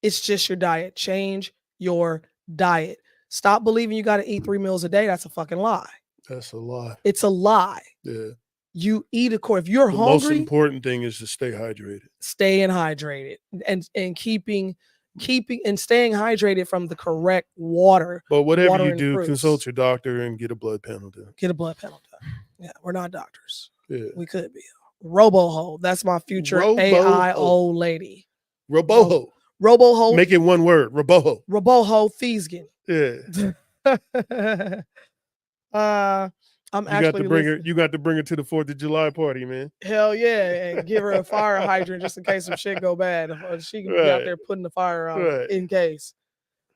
Speaker 1: It's just your diet. Change your diet. Stop believing you got to eat 3 meals a day. That's a fucking lie.
Speaker 2: That's a lie.
Speaker 1: It's a lie.
Speaker 2: Yeah.
Speaker 1: You eat a core. If you're hungry,
Speaker 2: the most important thing is to stay hydrated.
Speaker 1: Staying hydrated and keeping and staying hydrated from the correct water.
Speaker 2: But whatever you do, consult your doctor and get a blood panel done.
Speaker 1: Get a blood panel done. Yeah, we're not doctors.
Speaker 2: Yeah.
Speaker 1: We could be. Roboho. That's my future AI old lady.
Speaker 2: Roboho.
Speaker 1: Roboho.
Speaker 2: Make it one word. Roboho.
Speaker 1: Roboho Thiesgen.
Speaker 2: Yeah. You got to bring her to the 4th of July party, man.
Speaker 1: Hell yeah, and give her a fire hydrant just in case some shit go bad. She can be out there putting the fire out in case.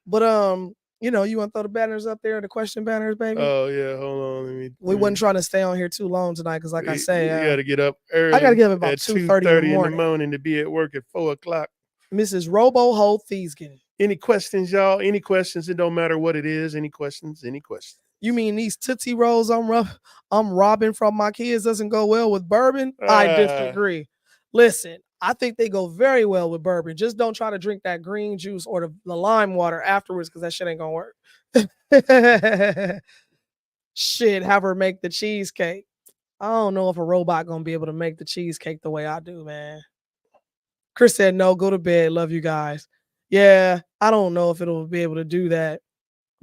Speaker 1: But you want to throw the banners up there, the question banners, baby.
Speaker 2: Oh yeah, hold on.
Speaker 1: We wasn't trying to stay on here too long tonight because, like I say,
Speaker 2: you got to get up early.
Speaker 1: I got to get up about 2:30
Speaker 2: in the morning to be at work at 4:00.
Speaker 1: Mrs. Roboho Thiesgen.
Speaker 2: Any questions, y'all? Any questions? It don't matter what it is. Any questions? Any questions?
Speaker 1: You mean these Tootsie Rolls I'm robbing from my kids doesn't go well with bourbon? I disagree. Listen, I think they go very well with bourbon. Just don't try to drink that green juice or the lime water afterwards because that shit ain't gonna work. Shit, have her make the cheesecake. I don't know if a robot gonna be able to make the cheesecake the way I do, man. Chris said no, go to bed. Love you guys. Yeah, I don't know if it'll be able to do that.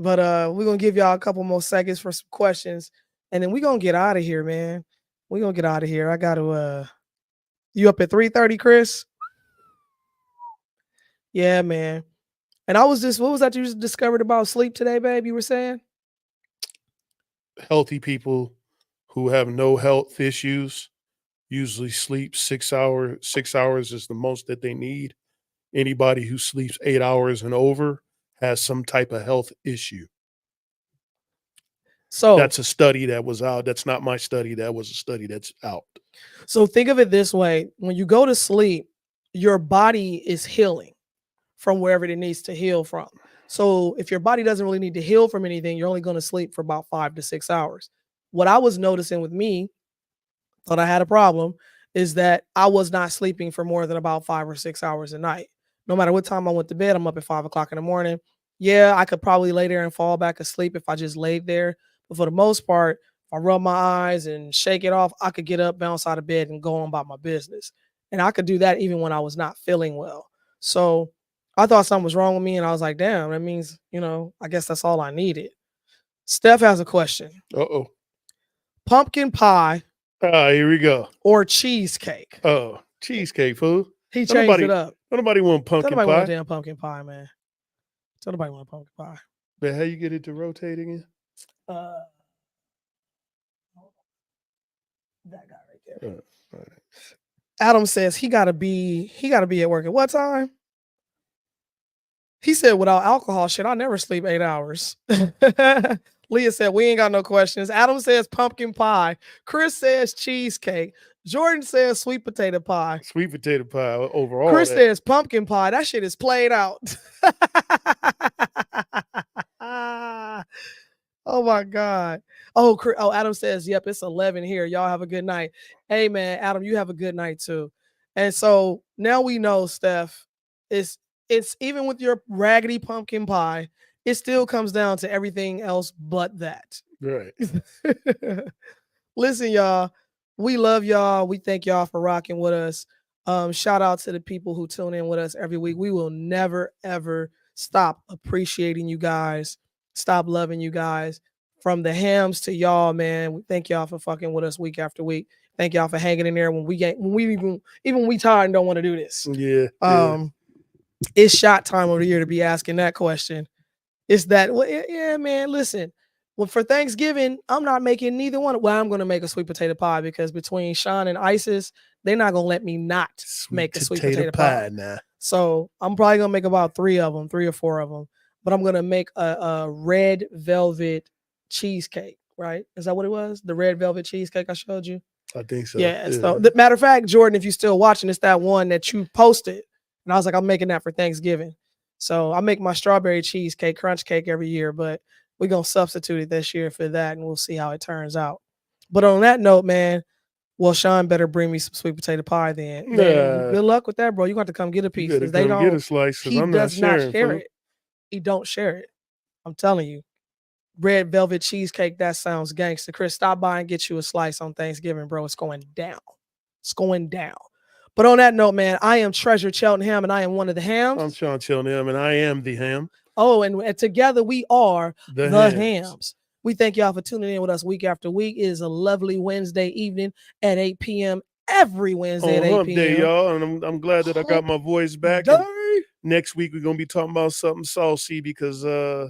Speaker 1: But we're going to give y'all a couple more seconds for some questions. And then we're going to get out of here, man. We're going to get out of here. I got to you up at 3:30, Chris? Yeah, man. And what was that you just discovered about sleep today, babe? You were saying?
Speaker 2: Healthy people who have no health issues usually sleep 6 hours. 6 hours is the most that they need. Anybody who sleeps 8 hours and over has some type of health issue.
Speaker 1: So
Speaker 2: that's a study that was out. That's not my study. That was a study that's out.
Speaker 1: So think of it this way. When you go to sleep, your body is healing from wherever it needs to heal from. So if your body doesn't really need to heal from anything, you're only going to sleep for about 5 to 6 hours. What I was noticing with me, thought I had a problem, is that I was not sleeping for more than about 5 or 6 hours a night. No matter what time I went to bed, I'm up at 5 o'clock in the morning. Yeah, I could probably lay there and fall back asleep if I just laid there. But for the most part, if I rub my eyes and shake it off, I could get up, bounce out of bed, and go on about my business. And I could do that even when I was not feeling well. So I thought something was wrong with me, and I was like, damn, that means, I guess that's all I needed. Steph has a question.
Speaker 2: Uh-oh.
Speaker 1: Pumpkin pie.
Speaker 2: Here we go.
Speaker 1: Or cheesecake.
Speaker 2: Oh, cheesecake, fool.
Speaker 1: He changed it up.
Speaker 2: Nobody want pumpkin pie.
Speaker 1: Nobody want a damn pumpkin pie, man. Nobody want a pumpkin pie.
Speaker 2: But how you get it to rotate again?
Speaker 1: That guy right there.
Speaker 2: All right.
Speaker 1: Adam says he gotta be at work at what time? He said without alcohol, shit, I never sleep 8 hours. Leah said, we ain't got no questions. Adam says pumpkin pie. Chris says cheesecake. Jordan says sweet potato pie.
Speaker 2: Sweet potato pie overall.
Speaker 1: Chris says pumpkin pie. That shit is played out. Oh my God. Oh, Adam says, yep, it's 11 here. Y'all have a good night. Hey man, Adam, you have a good night too. And so now we know, Steph, it's even with your raggedy pumpkin pie, it still comes down to everything else but that.
Speaker 2: Right.
Speaker 1: Listen, y'all, we love y'all. We thank y'all for rocking with us. Shout out to the people who tune in with us every week. We will never, ever stop appreciating you guys. Stop loving you guys. From the hams to y'all, man. We thank y'all for fucking with us week after week. Thank y'all for hanging in there when we even we tired and don't want to do this.
Speaker 2: Yeah.
Speaker 1: It's shot time over here to be asking that question. It's that, well, yeah, man. Listen, well, for Thanksgiving, I'm not making neither one. Well, I'm going to make a sweet potato pie because between Sean and Isis, they're not going to let me not make a sweet potato pie.
Speaker 2: Nah.
Speaker 1: So I'm probably going to make about 3 or 4 of them. But I'm going to make a red velvet cheesecake, right? Is that what it was? The red velvet cheesecake I showed you?
Speaker 2: I think so.
Speaker 1: Yeah. So, matter of fact, Jordan, if you're still watching, it's that one that you posted. And I was like, I'm making that for Thanksgiving. So I make my strawberry cheesecake, crunch cake every year, but we're going to substitute it this year for that, and we'll see how it turns out. But on that note, man, well, Sean better bring me some sweet potato pie then. Man, good luck with that, bro. You're going to have to come get a piece.
Speaker 2: You better come get a slice.
Speaker 1: He does not share it. He don't share it. I'm telling you. Red velvet cheesecake, that sounds gangster. Chris, stop by and get you a slice on Thanksgiving, bro. It's going down. It's going down. But on that note, man, I am Treasure Cheltenham, and I am one of the hams.
Speaker 2: I'm Sean Cheltenham, and I am the ham.
Speaker 1: Oh, and together we are the hams. We thank y'all for tuning in with us week after week. It is a lovely Wednesday evening at 8 p.m. every Wednesday at 8
Speaker 2: hump
Speaker 1: p.m.
Speaker 2: day, y'all, and I'm glad that I got my voice back. Next week we're gonna be talking about something saucy because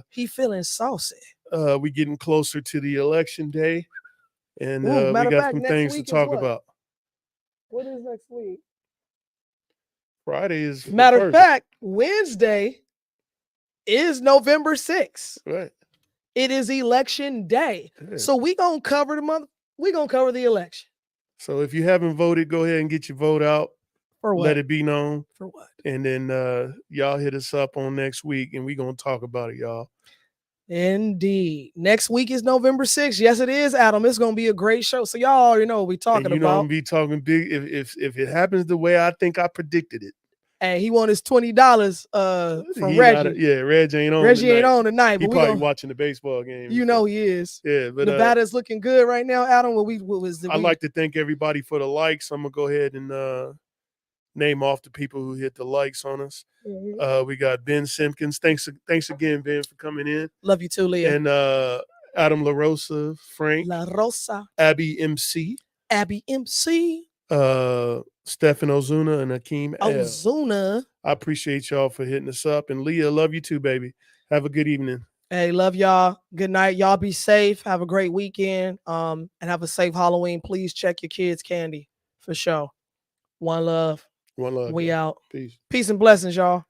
Speaker 1: he feeling saucy.
Speaker 2: We getting closer to the election day, and we got some things to talk about.
Speaker 1: What is next week?
Speaker 2: Friday is
Speaker 1: matter of fact, Wednesday is November 6th.
Speaker 2: Right.
Speaker 1: It is election day. Yeah. So we gonna cover the election.
Speaker 2: So if you haven't voted, go ahead and get your vote out.
Speaker 1: For what?
Speaker 2: Let it be known.
Speaker 1: For what?
Speaker 2: And then y'all hit us up on next week, and we gonna talk about it, y'all.
Speaker 1: Indeed. Next week is November 6th. Yes, it is, Adam. It's gonna be a great show. So y'all already know what we're talking about.
Speaker 2: You know I'm be talking big if it happens the way I think I predicted it.
Speaker 1: And he won his $20 from Reggie.
Speaker 2: Reggie ain't on.
Speaker 1: Reggie ain't on tonight.
Speaker 2: He probably watching the baseball game.
Speaker 1: You know he is.
Speaker 2: Yeah, but
Speaker 1: Nevada's looking good right now, Adam.
Speaker 2: I'd like to thank everybody for the likes. I'm gonna go ahead and name off the people who hit the likes on us. Mm-hmm. We got Ben Simpkins. Thanks again, Ben, for coming in.
Speaker 1: Love you too, Leah.
Speaker 2: And Adam La Rosa, Frank.
Speaker 1: La Rosa.
Speaker 2: Abby MC. Stephen Ozuna and Akeem
Speaker 1: Ozuna.
Speaker 2: I appreciate y'all for hitting us up. And Leah, love you too, baby. Have a good evening.
Speaker 1: Hey, love y'all. Good night. Y'all be safe. Have a great weekend. And have a safe Halloween. Please check your kids' candy for sure. One love.
Speaker 2: One love.
Speaker 1: We out.
Speaker 2: Peace.
Speaker 1: Peace and blessings, y'all.